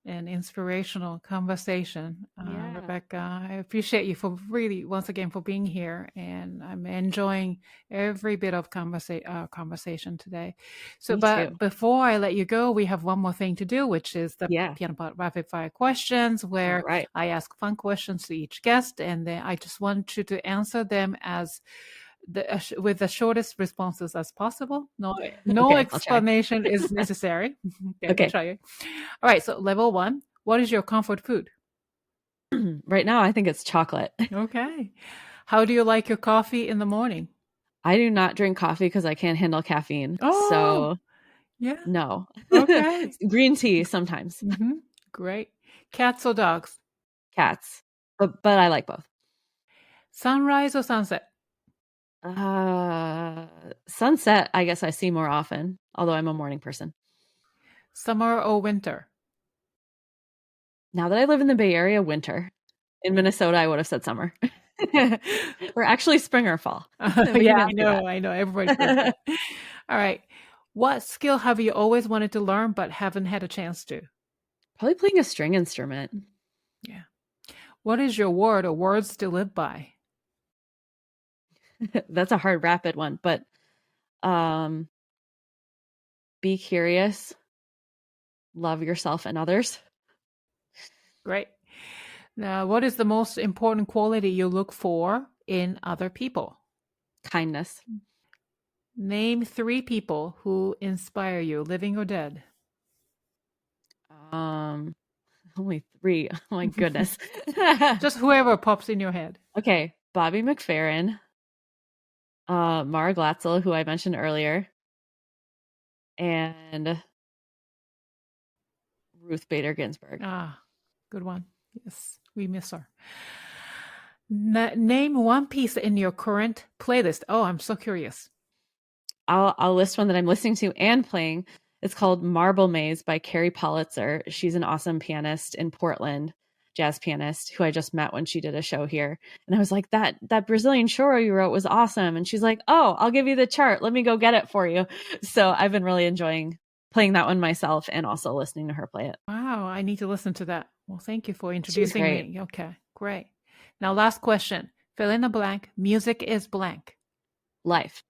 and inspirational conversation, Yeah. Rebecca. I appreciate you for really, once again, for being here, and I'm enjoying every bit of conversation today. So, Me too. but before I let you go, we have one more thing to do, which is the Yeah. Piano Pot Rapid Fire questions, All where right. I ask fun questions to each guest, and then I just want you to answer them as with the shortest responses as possible. No Okay. I'll try. explanation is necessary. Okay. Try it. All right. So level 1, what is your comfort food? Right now, I think it's chocolate. Okay. How do you like your coffee in the morning? I do not drink coffee because I can't handle caffeine. Oh, So yeah. no. Okay. Green tea sometimes. Great. Cats or dogs? Cats. But I like both. Sunrise or sunset? Sunset, I guess I see more often, although I'm a morning person. Summer or winter? Now that I live in the Bay Area, winter. In Minnesota, I would have said summer. Or actually spring or fall. We Yeah, can answer that. I know. Everybody says that. All right. What skill have you always wanted to learn but haven't had a chance to? Probably playing a string instrument. Yeah. What is your word or words to live by? That's a hard, rapid one, but be curious, love yourself and others. Great. Now, what is the most important quality you look for in other people? Kindness. Name 3 people who inspire you, living or dead. Only 3. Oh my goodness. Just whoever pops in your head. Okay. Bobby McFerrin, Mara Glatzel, who I mentioned earlier, and Ruth Bader Ginsburg. Ah, good one. Yes, we miss her. Name 1 piece in your current playlist. Oh, I'm so curious. I'll list one that I'm listening to and playing. It's called Marble Maze by Carrie Politzer. She's an awesome pianist in Portland, jazz pianist, who I just met when she did a show here. And I was like, that Brazilian choro you wrote was awesome. And she's like, oh, I'll give you the chart. Let me go get it for you. So I've been really enjoying playing that one myself and also listening to her play it. Wow, I need to listen to that. Well, thank you for introducing me. Okay, great. Now, last question. Fill in the blank. Music is blank. Life.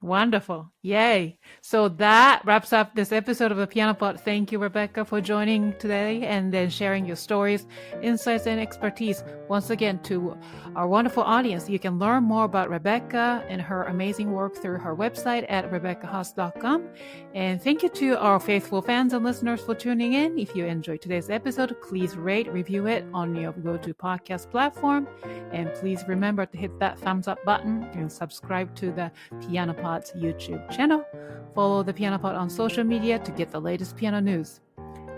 Wonderful. Yay. So that wraps up this episode of the Piano Pod. Thank you, Rebecca, for joining today and then sharing your stories, insights, and expertise. Once again, to our wonderful audience, you can learn more about Rebecca and her amazing work through her website at rebeccahaas.com. And thank you to our faithful fans and listeners for tuning in. If you enjoyed today's episode, please rate, review it on your go-to podcast platform. And please remember to hit that thumbs up button and subscribe to the Piano Pod's YouTube channel. Follow the Piano Pod on social media to get the latest piano news.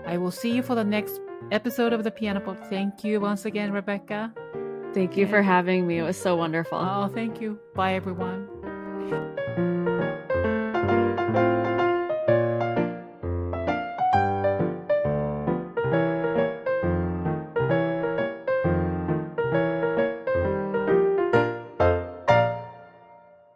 I will see you for the next episode of the Piano Pod. Thank you once again, Rebecca. Thank you for having me. It was so wonderful. Oh, thank you. Bye, everyone.